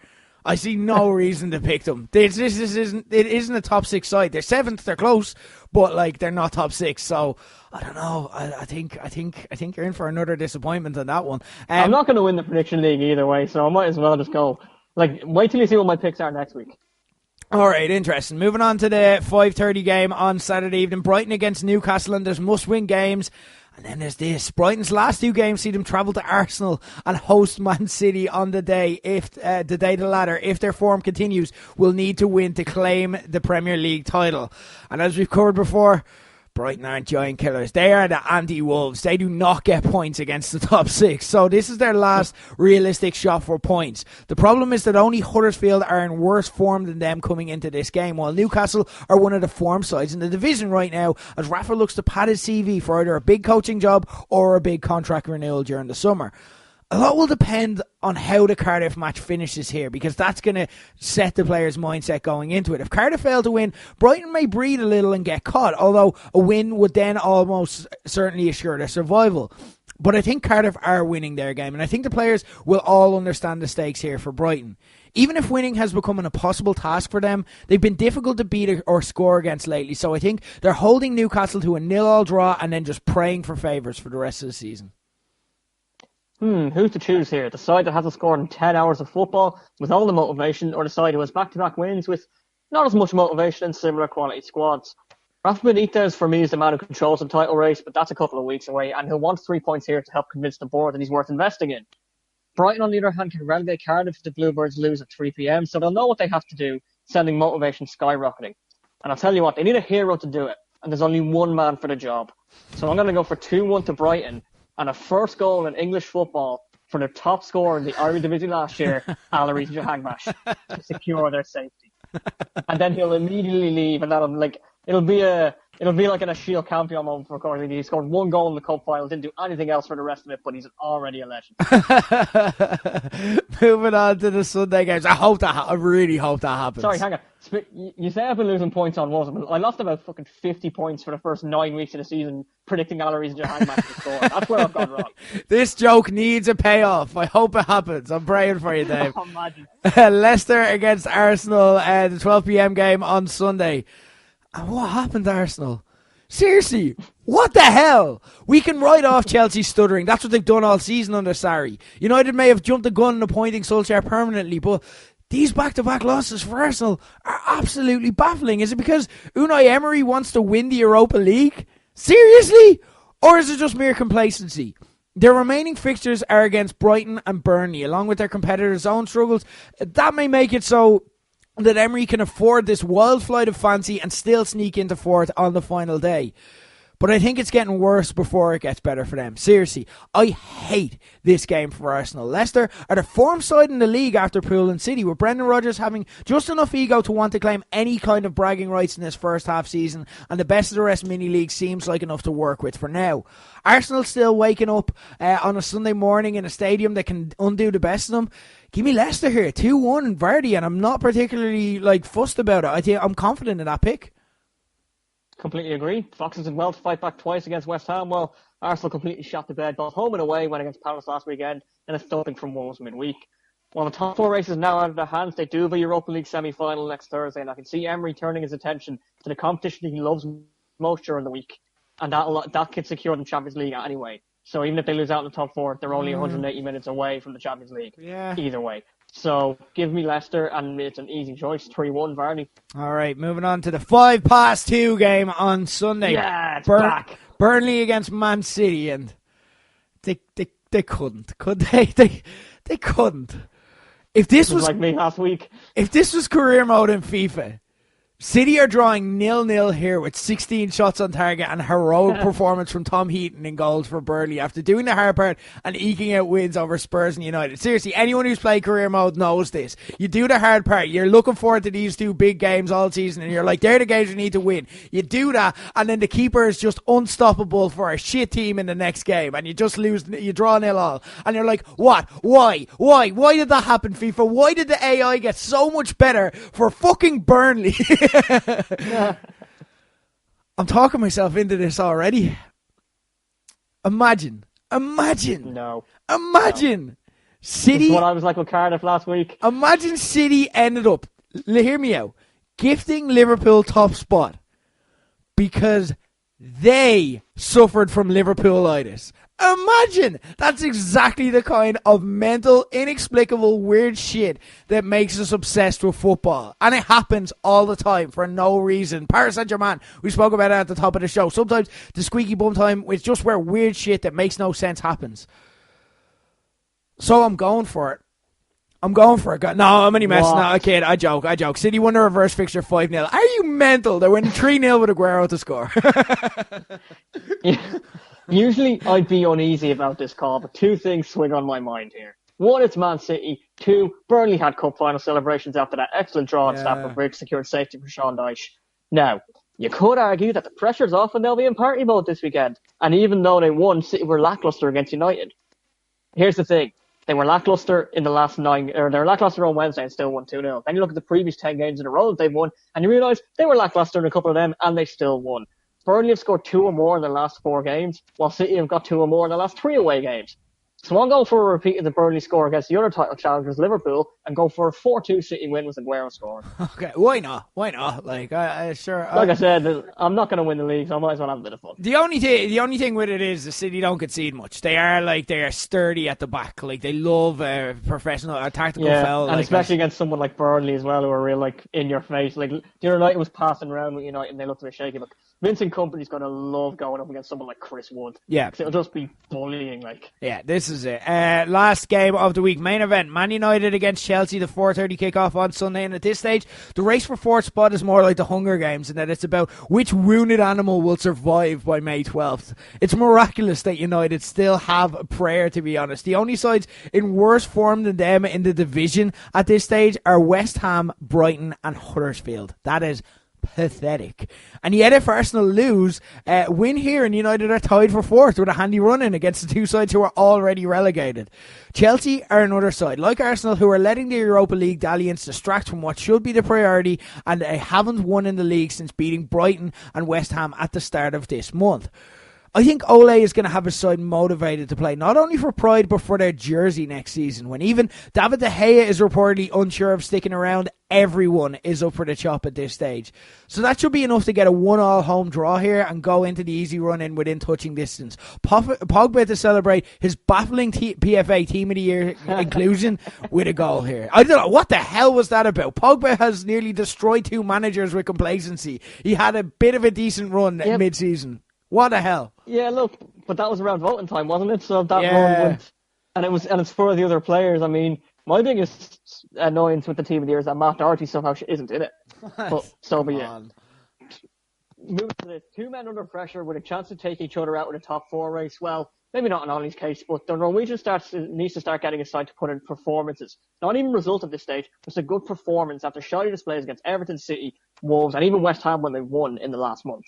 I see no reason to pick them. It isn't a top 6 side. They're 7th, they're close, but like they're not top 6. So I don't know. I think you're in for another disappointment on that one. I'm not going to win the prediction league either way, so I might as well just go. Like, wait till you see what my picks are next week. All right, interesting. Moving on to the 5:30 game on Saturday evening. Brighton against Newcastle, and there's must-win games. And then there's this. Brighton's last 2 games see them travel to Arsenal and host Man City on the day. If the latter, if their form continues, will need to win to claim the Premier League title. And as we've covered before, Brighton aren't giant killers. They are the anti-Wolves. They do not get points against the top 6. So this is their last realistic shot for points. The problem is that only Huddersfield are in worse form than them coming into this game, while Newcastle are one of the form sides in the division right now, as Rafa looks to pad his CV for either a big coaching job or a big contract renewal during the summer. A lot will depend on how the Cardiff match finishes here, because that's going to set the players' mindset going into it. If Cardiff fail to win, Brighton may breathe a little and get caught, although a win would then almost certainly assure their survival. But I think Cardiff are winning their game, and I think the players will all understand the stakes here for Brighton. Even if winning has become an impossible task for them, they've been difficult to beat or score against lately, so I think they're holding Newcastle to a 0-0 draw and then just praying for favours for the rest of the season. Who's to choose here? The side that hasn't scored in 10 hours of football with all the motivation, or the side who has back-to-back wins with not as much motivation and similar quality squads? Rafa Benitez, for me, is the man who controls the title race, but that's a couple of weeks away, and he'll want 3 points here to help convince the board that he's worth investing in. Brighton, on the other hand, can relegate Cardiff if the Bluebirds lose at 3 p.m, so they'll know what they have to do, sending motivation skyrocketing. And I'll tell you what, they need a hero to do it, and there's only one man for the job. So I'm going to go for 2-1 to Brighton, and a first goal in English football for their top scorer in the Irish Division last year, Alaris Jahangmash, to secure their safety. And then he'll immediately leave, and it'll be like in a Shield Campion moment for Cork City. He scored 1 goal in the cup final, didn't do anything else for the rest of it, but he's already a legend. Moving on to the Sunday games. I really hope that happens. Sorry, hang on. You say I've been losing points on Wolves, but I lost about fucking 50 points for the first 9 weeks of the season predicting Alaris Jahangmash to score. That's where I've gone wrong. This joke needs a payoff. I hope it happens. I'm praying for you, Dave. Oh, imagine. Leicester against Arsenal, the 12 p.m. game on Sunday. And what happened to Arsenal? Seriously, what the hell? We can write off Chelsea stuttering. That's what they've done all season under Sarri. United may have jumped the gun in appointing Solskjaer permanently, but these back-to-back losses for Arsenal are absolutely baffling. Is it because Unai Emery wants to win the Europa League? Seriously? Or is it just mere complacency? Their remaining fixtures are against Brighton and Burnley, along with their competitors' own struggles. That may make it so that Emery can afford this wild flight of fancy and still sneak into fourth on the final day. But I think it's getting worse before it gets better for them. Seriously, I hate this game for Arsenal. Leicester are the form side in the league after Poole and City, with Brendan Rodgers having just enough ego to want to claim any kind of bragging rights in this first half season, and the best of the rest mini-league seems like enough to work with for now. Arsenal still waking up on a Sunday morning in a stadium that can undo the best of them. Give me Leicester here, 2-1 Vardy, and I'm not particularly fussed about it. I'm confident in that pick. Completely agree. Foxes did well to fight back twice against West Ham. Well, Arsenal completely shot the bed both home and away, went against Palace last weekend, and a thumping from Wolves midweek. While the top four races now out of their hands, they do have a Europa League semi-final next Thursday, and I can see Emery turning his attention to the competition he loves most during the week, and that can secure them Champions League anyway. So even if they lose out in the top four, they're only 180 minutes away from the Champions League. Yeah. Either way. So give me Leicester, and it's an easy choice. 3-1 Vardy. All right, moving on to the 2:05 game on Sunday. Yeah, it's back. Burnley against Man City, and they couldn't, could they? They couldn't. If this was like me last week, if this was career mode in FIFA, City are drawing 0-0 here with 16 shots on target and heroic performance from Tom Heaton in goals for Burnley after doing the hard part and eking out wins over Spurs and United. Seriously, anyone who's played career mode knows this. You do the hard part. You're looking forward to these two big games all season and you're like, they're the games you need to win. You do that and then the keeper is just unstoppable for a shit team in the next game and you just lose, you draw 0-0 and you're like, what? Why did that happen, FIFA? Why did the AI get so much better for fucking Burnley? I'm talking myself into this already. Imagine. No. City. This is what I was like with Cardiff last week. Imagine City ended up, hear me out, gifting Liverpool top spot because they suffered from Liverpoolitis. Imagine! That's exactly the kind of mental, inexplicable, weird shit that makes us obsessed with football. And it happens all the time for no reason. Paris Saint-Germain, we spoke about it at the top of the show. Sometimes the squeaky bum time is just where weird shit that makes no sense happens. So I'm going for it. No, I'm only messing. No, kid, I joke. City won the reverse fixture 5-0. Are you mental? They're winning 3-0 with Aguero to score. Yeah. Usually I'd be uneasy about this call, but two things swing on my mind here. One, it's Man City. Two, Burnley had cup final celebrations after that excellent draw at Stamford Bridge secured safety for Sean Dyche. Now, you could argue that the pressure's off and they'll be in party mode this weekend. And even though they won, City were lackluster against United. Here's the thing. They were lackluster in the last 9, or they were lackluster on Wednesday and still won 2-0. Then you look at the previous 10 games in a row that they've won, and you realise they were lackluster in a couple of them, and they still won. Burnley have scored 2 or more in the last 4 games, while City have got 2 or more in the last 3 away games. So I'm going for a repeat of the Burnley score against the other title challengers, Liverpool, and go for a 4-2 City win with Aguero scoring. Okay, why not? Like I said, I'm not going to win the league, so I might as well have a bit of fun. The only thing with it is the City don't concede much. They are sturdy at the back. Like they love professional tactical foul. And especially against someone like Burnley as well, who are real in your face. Like the other night it was passing around with United and they looked a bit shaky. But Vincent Kompany's going to love going up against someone like Chris Wood. Yeah, it'll just be bullying. This is it. Last game of the week, main event, Man United against Chelsea, the 4:30 kickoff on Sunday. And at this stage, the race for fourth spot is more like the Hunger Games in that it's about which wounded animal will survive by May 12th. It's miraculous that United still have a prayer, to be honest. The only sides in worse form than them in the division at this stage are West Ham, Brighton and Huddersfield. That is pathetic. And yet if Arsenal lose, win here and United are tied for fourth with a handy run in against the two sides who are already relegated. Chelsea are another side, like Arsenal, who are letting the Europa League dalliance distract from what should be the priority, and they haven't won in the league since beating Brighton and West Ham at the start of this month. I think Ole is going to have his side motivated to play, not only for pride, but for their jersey next season. When even David De Gea is reportedly unsure of sticking around, everyone is up for the chop at this stage. So that should be enough to get a 1-1 home draw here and go into the easy run in within touching distance. Pogba to celebrate his baffling PFA Team of the Year inclusion with a goal here. I don't know, what the hell was that about? Pogba has nearly destroyed 2 managers with complacency. He had a bit of a decent run mid-season. What the hell? Yeah, look, but that was around voting time, wasn't it? So that run went, and it's for the other players. I mean, my biggest annoyance with the Team of the Year is that Matt Doherty somehow isn't in it. But so be it. Moving to this, 2 men under pressure with a chance to take each other out with a top 4 race. Well, maybe not in Ollie's case, but the Norwegian needs to start getting a side to put in performances. Not even result at this stage, just a good performance after shoddy displays against Everton, City, Wolves, and even West Ham when they won in the last month.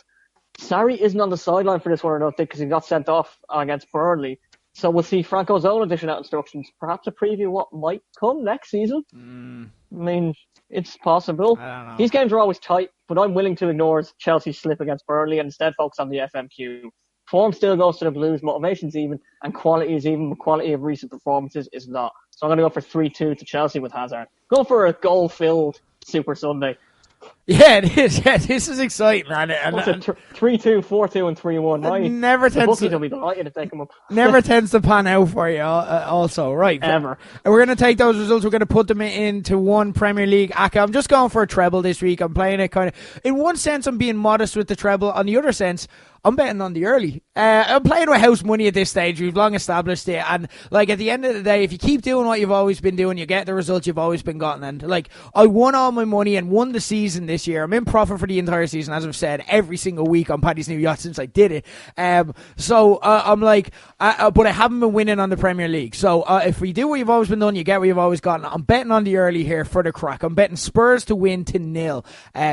Sarri isn't on the sideline for this one, I don't think, because he got sent off against Burnley. So we'll see Franco Zola dishing out instructions, perhaps a preview of what might come next season. I mean, it's possible. I don't know. These games are always tight, but I'm willing to ignore Chelsea's slip against Burnley and instead focus on the FMQ. Form still goes to the Blues, motivation's even, and quality is even, but quality of recent performances is not. So I'm going to go for 3-2 to Chelsea with Hazard. Go for a goal-filled Super Sunday. Yeah, it is. Yeah, this is exciting, man. 3-2, 4-2, and 3-1. Never the tends bookies to will be delighted if they come up. never tends to pan out for you. Also, right? Ever. And we're going to take those results. We're going to put them into one Premier League ACCA. I'm just going for a treble this week. I'm playing it kind of. In one sense, I'm being modest with the treble. On the other sense, I'm betting on the early. I'm playing with house money at this stage. We've long established it. And, like, at the end of the day, if you keep doing what you've always been doing, you get the results you've always been gotten. And, like, I won all my money and won the season this year. I'm in profit for the entire season, as I've said, every single week on Pattis New Yacht since I did it. So I'm like, but I haven't been winning on the Premier League. So if we do what you've always been doing, you get what you've always gotten. I'm betting on the early here for the crack. I'm betting Spurs to win to 0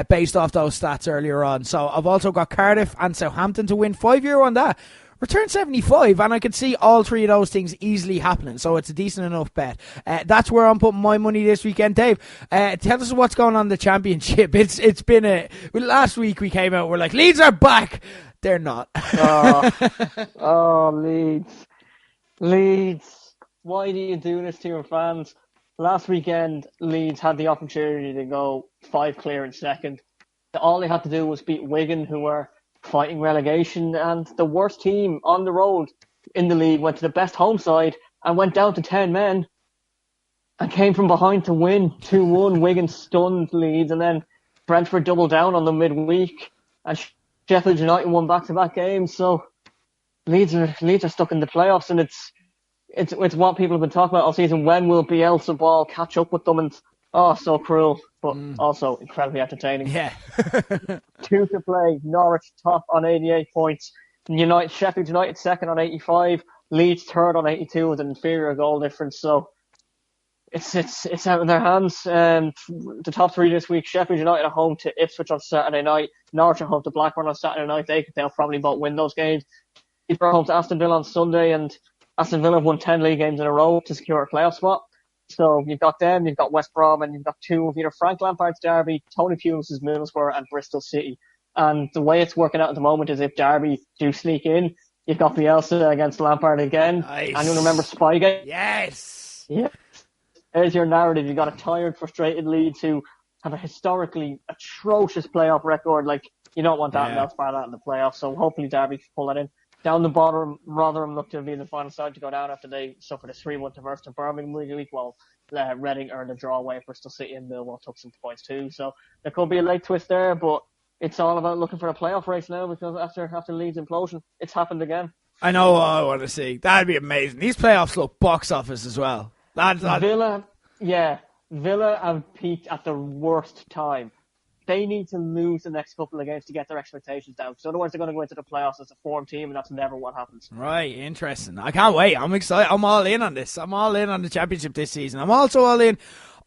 based off those stats earlier on. So I've also got Cardiff and Southampton to win. €5 on that. Return 75, and I could see all 3 of those things easily happening, so it's a decent enough bet. That's where I'm putting my money this weekend. Dave, tell us what's going on in the Championship. It's been last week we came out, we're like, Leeds are back. They're not. Leeds. Why do you do this to your fans? Last weekend, Leeds had the opportunity to go 5 clear in second. All they had to do was beat Wigan, who were fighting relegation, and the worst team on the road in the league went to the best home side and went down to 10 men and came from behind to win 2-1. Wigan stunned Leeds, and then Brentford doubled down on them midweek, and Sheffield United won back-to-back games. So Leeds are stuck in the playoffs, and it's what people have been talking about all season. When will Bielsa ball catch up with them? And so cruel, but also incredibly entertaining. Yeah. 2 to play. Norwich top on 88 points. Sheffield United second on 85. Leeds third on 82 with an inferior goal difference. So it's out in their hands. The top 3 this week: Sheffield United at home to Ipswich on Saturday night. Norwich at home to Blackburn on Saturday night. They'll probably both win those games. Leeds are home to Aston Villa on Sunday, and Aston Villa have won 10 league games in a row to secure a playoff spot. So you've got them, you've got West Brom, and you've got 2 of either Frank Lampard's Derby, Tony Pulis' Middlesbrough, and Bristol City. And the way it's working out at the moment is if Derby do sneak in, you've got Bielsa against Lampard again. Nice. And you remember Spygate? Yes. Yeah. There's your narrative. You've got a tired, frustrated Leeds who have a historically atrocious playoff record. Like, you don't want that else part of that in the playoffs. So hopefully Derby can pull that in. Down the bottom, Rotherham look to be the final side to go down after they suffered a 3-1 reverse to Birmingham week, while Reading earned a draw away. Bristol City and Millwall took some points too. So there could be a late twist there, but it's all about looking for a playoff race now, because after Leeds' implosion, it's happened again. I know what I want to see. That'd be amazing. These playoffs look box office as well. Villa have peaked at the worst time. They need to lose the next couple of games to get their expectations down, because otherwise they're going to go into the playoffs as a form team, and that's never what happens. Right, interesting. I can't wait. I'm excited. I'm all in on this. I'm all in on the Championship this season. I'm also all in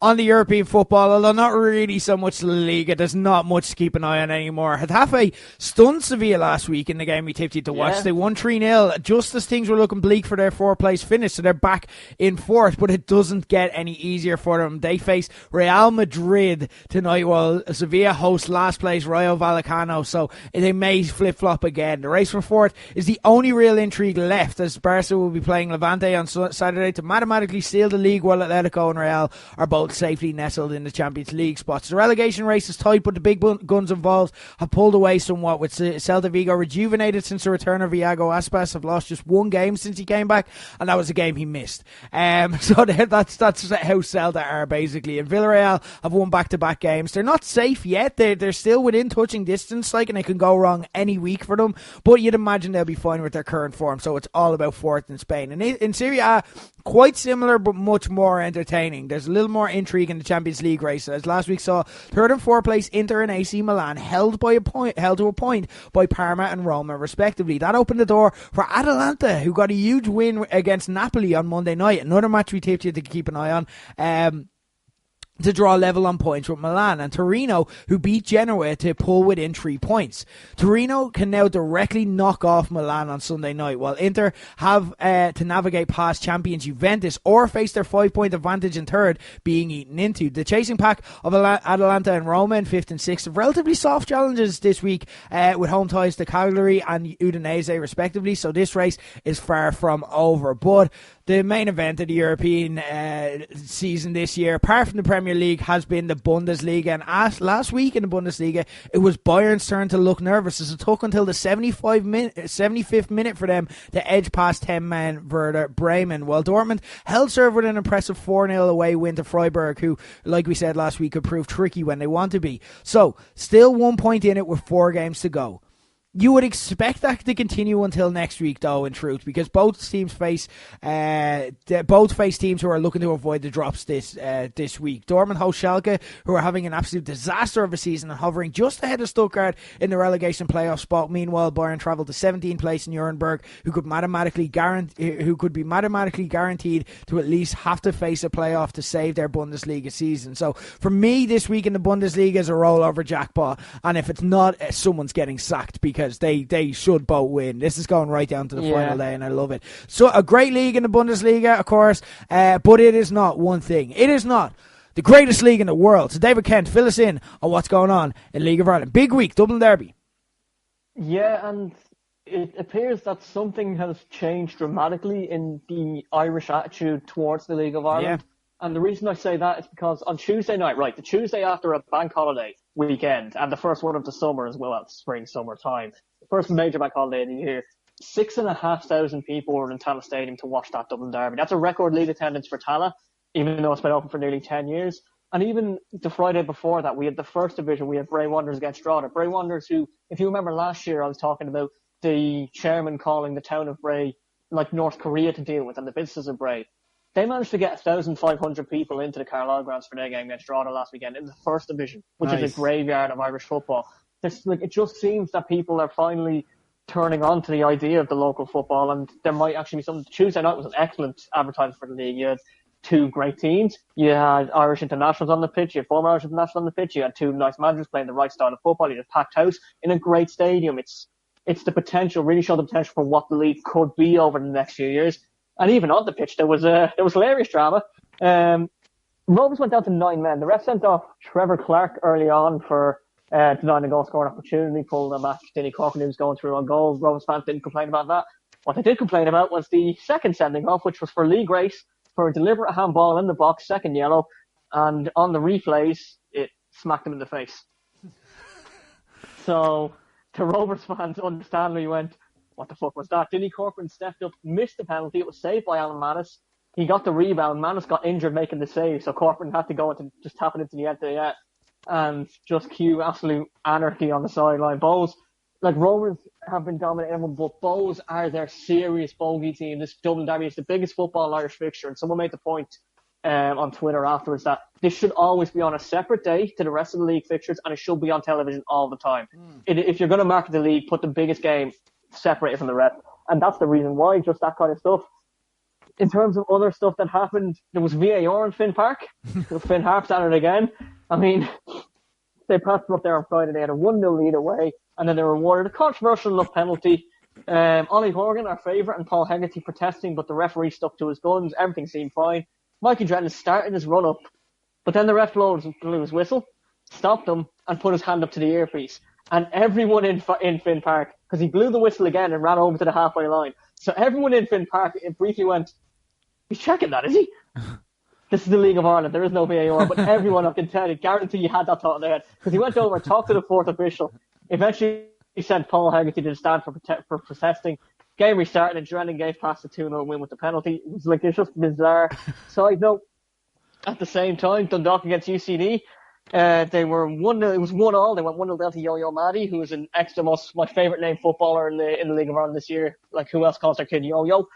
on the European football, although not really so much La Liga. There's not much to keep an eye on anymore. Getafe stunned Sevilla last week in the game we tipped you to watch. They won 3-0 just as things were looking bleak for their 4th-place finish, so they're back in 4th, but it doesn't get any easier for them. They face Real Madrid tonight while Sevilla hosts last-place Rayo Vallecano, so they may flip-flop again. The race for 4th is the only real intrigue left, as Barca will be playing Levante on Saturday to mathematically seal the league, while Atletico and Real are both safely nestled in the Champions League spots. The relegation race is tight, but the big guns involved have pulled away somewhat, with Celta Vigo rejuvenated since the return of Iago Aspas, have lost just one game since he came back, and that was a game he missed. So that's how Celta are, basically. And Villarreal have won back-to-back games. They're not safe yet. They're still within touching distance, and it can go wrong any week for them, but you'd imagine they'll be fine with their current form, so it's all about 4th in Spain. And in Serie A, quite similar but much more entertaining. There's a little more intrigue in the Champions League race, as last week saw 3rd and 4th place Inter and AC Milan held to a point by Parma and Roma respectively. That opened the door for Atalanta, who got a huge win against Napoli on Monday night. Another match we tipped you to keep an eye on. To draw level on points with Milan, and Torino, who beat Genoa to pull within 3 points. Torino can now directly knock off Milan on Sunday night, while Inter have to navigate past champions Juventus or face their 5-point advantage in 3rd being eaten into. The chasing pack of Atalanta and Roma in 5th and 6th have relatively soft challenges this week, with home ties to Cagliari and Udinese respectively, so this race is far from over. But the main event of the European season this year, apart from the Premier League, has been the Bundesliga. And last week in the Bundesliga, it was Bayern's turn to look nervous, as it took until the 75th minute for them to edge past 10-man Werder Bremen, while Dortmund held serve with an impressive 4-0 away win to Freiburg, who, like we said last week, could prove tricky when they want to be. So, still 1 point in it with 4 games to go. You would expect that to continue until next week, though, in truth, because both teams face teams who are looking to avoid the drops this week. Dortmund host Schalke, who are having an absolute disaster of a season and hovering just ahead of Stuttgart in the relegation playoff spot. Meanwhile, Bayern travel to 17th place in Nuremberg, who could be mathematically guaranteed to at least have to face a playoff to save their Bundesliga season. So, for me, this week in the Bundesliga is a rollover jackpot, and if it's not, someone's getting sacked, because they should both win. This is going right down to the final day, and I love it. So a great league in the Bundesliga, of course, but it is not one thing. It is not the greatest league in the world. So David Kent, fill us in on what's going on in League of Ireland. Big week, Dublin Derby. Yeah, and it appears that something has changed dramatically in the Irish attitude towards the League of Ireland. Yeah. And the reason I say that is because on Tuesday night, the Tuesday after a bank holiday weekend, and the first one of the summer as well, spring, summer time, the first major bank holiday of the year, 6,500 people were in Tala Stadium to watch that Dublin Derby. That's a record league attendance for Tala, even though it's been open for nearly 10 years. And even the Friday before that, we had the first division, we had Bray Wanderers against Drogheda. Bray Wanderers, who, if you remember last year, I was talking about the chairman calling the town of Bray like North Korea to deal with, and the business of Bray. They managed to get 1,500 people into the Carlisle grounds for their game against Drogheda last weekend in the first division, which is a graveyard of Irish football. It just seems that people are finally turning on to the idea of the local football, and there might actually be something. Tuesday night was an excellent advertisement for the league. You had 2 great teams. You had Irish internationals on the pitch. You had former Irish internationals on the pitch. You had 2 nice managers playing the right style of football. You had a packed house in a great stadium. It's the potential, really showed the potential for what the league could be over the next few years. And even on the pitch, there was hilarious drama. Rovers went down to 9 men. The ref sent off Trevor Clark early on for denying a goal scoring opportunity, pulling a match. Denny Corcoran was going through on goal. Rovers fans didn't complain about that. What they did complain about was the second sending off, which was for Lee Grace for a deliberate handball in the box, second yellow, and on the replays, it smacked him in the face. So the Rovers fans understandably went, what the fuck was that? Denny Corcoran stepped up, missed the penalty. It was saved by Alan Manus. He got the rebound. Manus got injured making the save, so Corcoran had to go and just tap it into the end of the net and just cue absolute anarchy on the sideline. Bows, Rovers have been dominating everyone, but Bows are their serious bogey team. This Dublin Derby is the biggest football Irish fixture, and someone made the point on Twitter afterwards that this should always be on a separate day to the rest of the league fixtures, and it should be on television all the time. If you're going to market the league, put the biggest game separated from the rest, and that's the reason why. Just that kind of stuff. in terms of other stuff that happened, there was VAR in Finn Park. Finn Harp's at it again. I mean, they passed them up there on Friday. They had a 1-0 lead away, and then they were awarded a controversial enough penalty. Ollie Horgan, our favourite, and Paul Hegarty protesting, but the referee stuck to his guns. Everything seemed fine. Mikey Drennan started his run up, but then the ref blew his whistle, stopped him, and put his hand up to the earpiece. And everyone in Finn Park, because he blew the whistle again and ran over to the halfway line. So everyone in Finn Park briefly went, he's checking that, is he? This is the League of Ireland. There is no VAR, but everyone, I can tell you, guarantee you had that thought in their head. Because he went over and talked to the fourth official. Eventually, he sent Paul Hegarty to the stand for protesting. Game restarted, and Drennan gave past the 2-0 win with the penalty. It's just bizarre. Side note, at the same time, Dundalk against UCD. They were 1-0. It was 1-1. They went 1-0 down to Yo-Yo Maddie, who is an my favourite name footballer in the League of Ireland this year. Like, who else calls their kid Yo-Yo?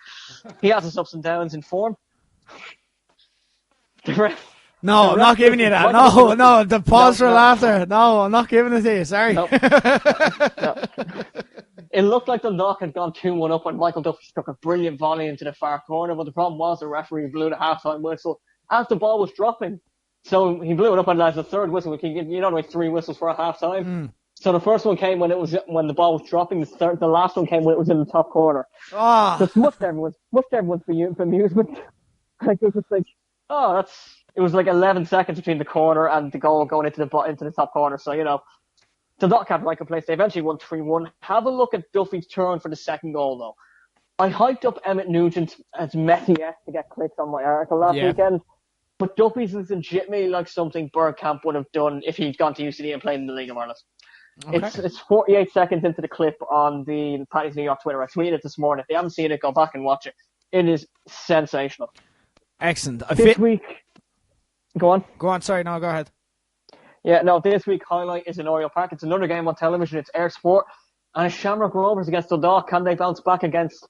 He has his ups and downs in form. No, I'm not giving you that. No, the pause for laughter. No, I'm not giving it to you. Sorry. No. It looked like Dundalk had gone 2-1 up when Michael Duffy struck a brilliant volley into the far corner, but the problem was the referee blew the half-time whistle as the ball was dropping. So he blew it up and as the third whistle. You don't wait 3 whistles for a half-time. So the first one came when the ball was dropping. The last one came when it was in the top corner. Just much everyone's amusement. Like, it was just like, it was like 11 seconds between the corner and the goal going into the top corner. So, you know, the Dundalk had right place. They eventually won 3-1. Have a look at Duffy's turn for the second goal, though. I hyped up Emmett Nugent as Messi to get clicks on my article last weekend. But Duffy's is legitimately like something Bergkamp would have done if he'd gone to UCD and played in the League of Ireland. Okay. It's 48 seconds into the clip on the Pattis New York Twitter. I tweeted it this morning. If you haven't seen it, go back and watch it. It is sensational. Excellent. This week... Go on. Sorry, no, go ahead. Yeah, no, this week highlight is in Oriel Park. It's another game on television. It's Air Sport. And it's Shamrock Rovers against Dundalk. Can they bounce back against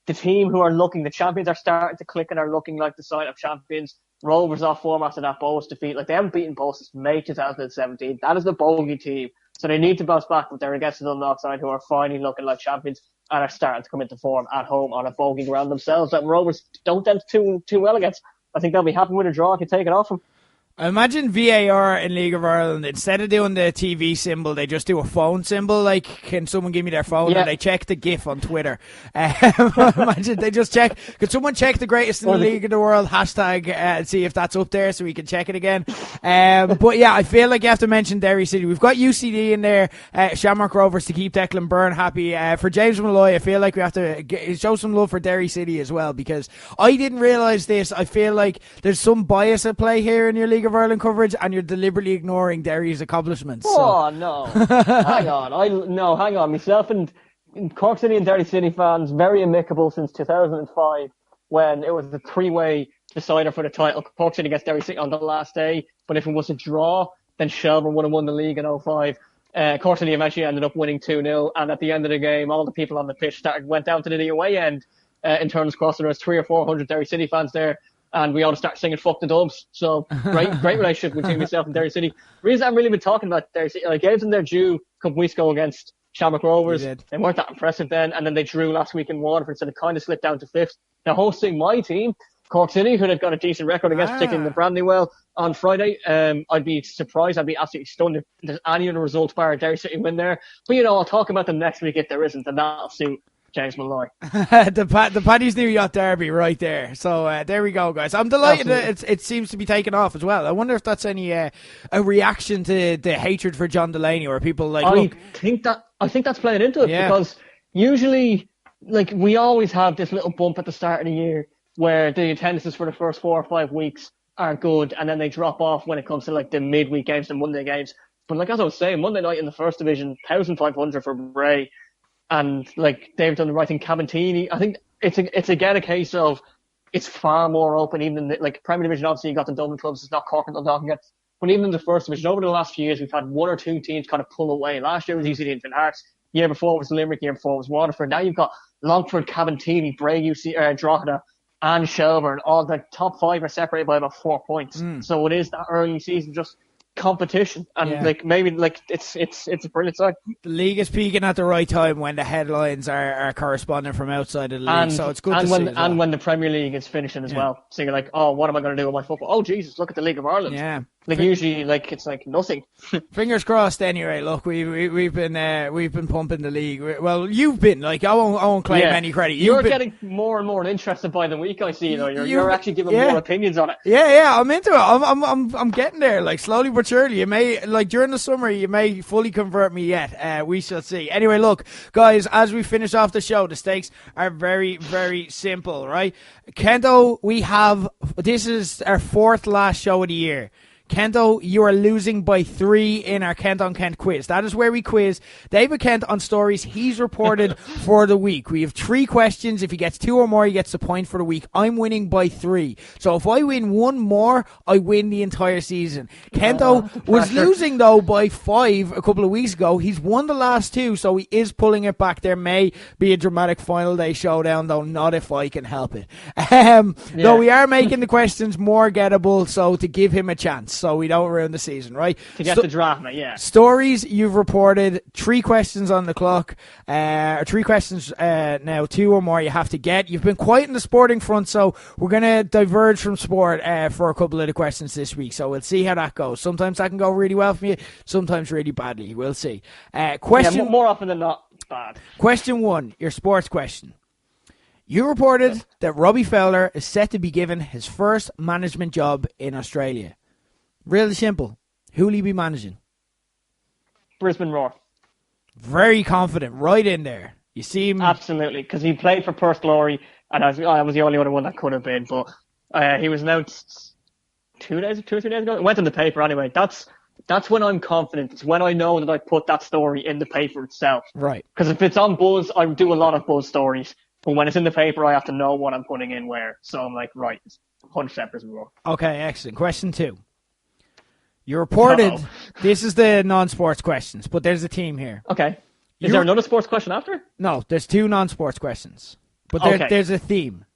the team who are looking? The champions are starting to click and are looking like the sign of champions. Rovers off form after that Bohs defeat. Like, they haven't beaten Bohs since May 2017. That is the bogey team. So they need to bounce back, but they're against the Dundalk side who are finally looking like champions and are starting to come into form at home on a bogey ground themselves that Rovers don't tend to too well against. I think they'll be happy with a draw if you take it off them. Imagine VAR in League of Ireland, instead of doing the TV symbol, they just do a phone symbol. Like, can someone give me their phone? Yeah. And they check the GIF on Twitter. Imagine they just check. Could someone check the greatest in the league of the world hashtag and see if that's up there so we can check it again? But yeah, I feel like you have to mention Derry City. We've got UCD in there, Shamrock Rovers to keep Declan Byrne happy. For James Malloy, I feel like we have to show some love for Derry City as well, because I didn't realise this. I feel like there's some bias at play here in your League of Ireland coverage, and you're deliberately ignoring Derry's accomplishments. Oh, no. Hang on. Myself and Cork City and Derry City fans, very amicable since 2005, when it was the 3-way decider for the title. Cork City against Derry City on the last day, but if it was a draw, then Shelbourne would have won the league in 2005. Cork City eventually ended up winning 2-0, and at the end of the game, all the people on the pitch went down to the away end in Turner's Cross, and there was 300 or 400 Derry City fans there. And we all start singing "Fuck the Dubs." So great relationship between myself and Derry City. The reason I've really been talking about Derry City, I gave them their due a couple weeks ago against Shamrock Rovers. They weren't that impressive then, and then they drew last week in Waterford, so they kind of slipped down to 5th. They're hosting my team, Cork City, who they've got a decent record against, particularly in the Brandywell on Friday. I'd be surprised. I'd be absolutely stunned if there's any other result bar Derry City win there. But I'll talk about them next week if there isn't, and that'll suit James Malloy. the Pattis New Yacht derby right there. So there we go, guys. I'm delighted that it seems to be taking off as well. I wonder if that's any a reaction to the hatred for John Delaney, or people like. I think that's playing into it, because usually, like, we always have this little bump at the start of the year where the attendances for the first 4 or 5 weeks are good, and then they drop off when it comes to like the midweek games and Monday games. But like as I was saying, Monday night in the First Division, 1,500 for Bray. And like they've done the right thing, Cabantini. I think it's again a case of it's far more open. Even in like Premier Division, obviously you got the Dublin clubs. It's not Cork and Dundalk yet. But even in the First Division, over the last few years, we've had 1 or 2 teams kind of pull away. Last year was UCD and Finn Harps. Year before was Limerick. Year before was Waterford. Now you've got Longford, Cabantini, Bray, Drogheda, and Shelbourne. All the top 5 are separated by about 4 points. So it is that early season just competition, and like maybe like it's a brilliant side. The league is peaking at the right time when the headlines are corresponding from outside of the league, and, so it's good and to when, see. And when the Premier League is finishing as well, so you're like, oh, what am I going to do with my football? Oh Jesus, look at the League of Ireland. Yeah. Like usually, like it's like nothing. Fingers crossed. Anyway, look, we've been pumping the league. Well, you've been like I won't claim any credit. You're getting more and more interested by the week. I see. Though you're actually giving more opinions on it. Yeah, I'm into it. I'm getting there. Like slowly but surely. You may like during the summer, you may fully convert me yet. We shall see. Anyway, look, guys, as we finish off the show, the stakes are very, very simple, right? Kento, this is our fourth last show of the year. Kento, you are losing by 3 in our Kent on Kent quiz. That is where we quiz David Kent on stories he's reported for the week. We have 3 questions. If he gets 2 or more, he gets the point for the week. I'm winning by 3. So if I win 1 more, I win the entire season. Kento was losing, though, by 5 a couple of weeks ago. He's won the last 2, so he is pulling it back. There may be a dramatic final day showdown, though not if I can help it. Though we are making the questions more gettable, so to give him a chance. So we don't ruin the season, right? To get the drama, yeah. Stories you've reported, 3 questions on the clock. 3 questions now, 2 or more you have to get. You've been quiet in the sporting front, so we're going to diverge from sport for a couple of the questions this week. So we'll see how that goes. Sometimes that can go really well for you, sometimes really badly. We'll see. More often than not, bad. Question 1, your sports question. You reported that Robbie Fowler is set to be given his first management job in Australia. Really simple. Who will he be managing? Brisbane Roar. Very confident. Right in there. You see him? Absolutely. Because he played for Perth Glory, and I was the only other one that could have been. But he was announced 2 or 3 days ago. It went in the paper anyway. That's when I'm confident. It's when I know that I put that story in the paper itself. Right. Because if it's on Buzz, I do a lot of Buzz stories. But when it's in the paper, I have to know what I'm putting in where. So I'm like, right, 100% Brisbane Roar. Okay, excellent. Question 2. You reported, this is the non-sports questions, but there's a team here. Okay. Is there another sports question after? No, there's 2 non-sports questions. But there's a theme.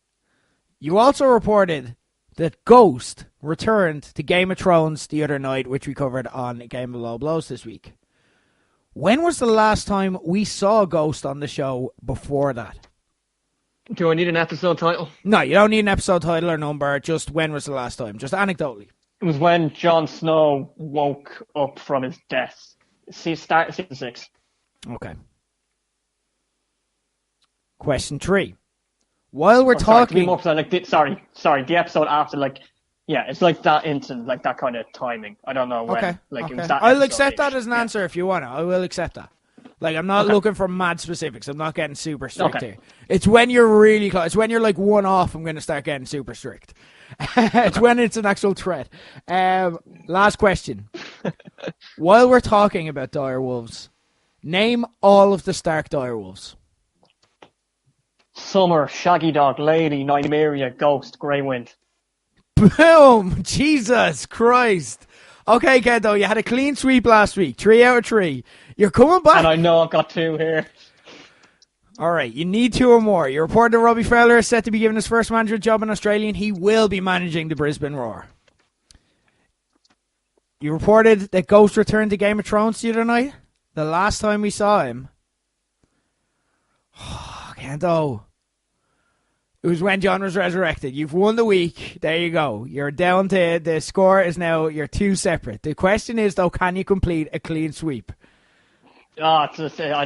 You also reported that Ghost returned to Game of Thrones the other night, which we covered on Game of Low Blows this week. When was the last time we saw Ghost on the show before that? Do I need an episode title? No, you don't need an episode title or number. Just when was the last time? Just anecdotally. It was when Jon Snow woke up from his death. Start season 6. Okay. Question 3. While we're talking... Sorry, the episode after, it's like that instant, like that kind of timing. I don't know when. Okay. It was that I'll accept that as an answer if you want to. I will accept that. Like, I'm not looking for mad specifics. I'm not getting super strict here. It's when you're really close. It's when you're like 1 off, I'm going to start getting super strict. It's when it's an actual threat. Last question. While we're talking about direwolves, name all of the Stark direwolves. Summer, Shaggy Dog, Lady, Nymeria, Ghost, Grey Wind. Boom! Jesus Christ. Okay, Kendo, you had a clean sweep last week. 3 out of 3. You're coming back. And I know I've got 2 here. All right, you need 2 or more. You reported that Robbie Fowler is set to be given his first management job in Australia, and he will be managing the Brisbane Roar. You reported that Ghost returned to Game of Thrones the other night. The last time we saw him, Kento, it was when John was resurrected. You've won the week. There you go. You're down to the score is now you're 2 separate. The question is though, can you complete a clean sweep? I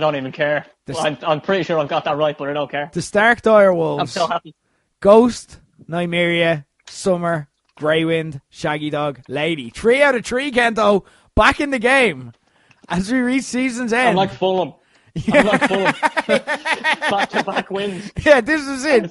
don't even care. I'm pretty sure I've got that right, but I don't care. The Stark Direwolves. I'm so happy. Ghost, Nymeria, Summer, Greywind, Shaggy Dog, Lady. 3 out of 3, Kento. Back in the game. As we reach season's end. I'm like Fulham. Back-to-back wins. Yeah, this is it.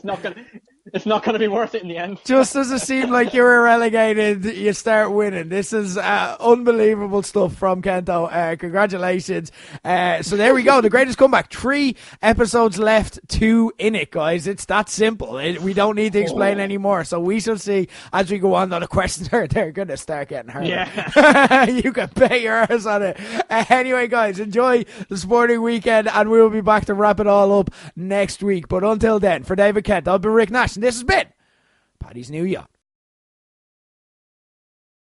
It's not gonna be worth it in the end. Just doesn't seem like you were relegated, you start winning. This is unbelievable stuff from Kento. Congratulations. So there we go. The greatest comeback. 3 episodes left, 2 in it, guys. It's that simple. We don't need to explain anymore. So we shall see as we go on. Though the questions they're going to start getting harder. Yeah. You can bet your ass on it. Anyway, guys, enjoy the sporting weekend, and we'll be back to wrap it all up next week. But until then, for David Kent, I've been Rick Nash, and this has been Paddy's New Yacht.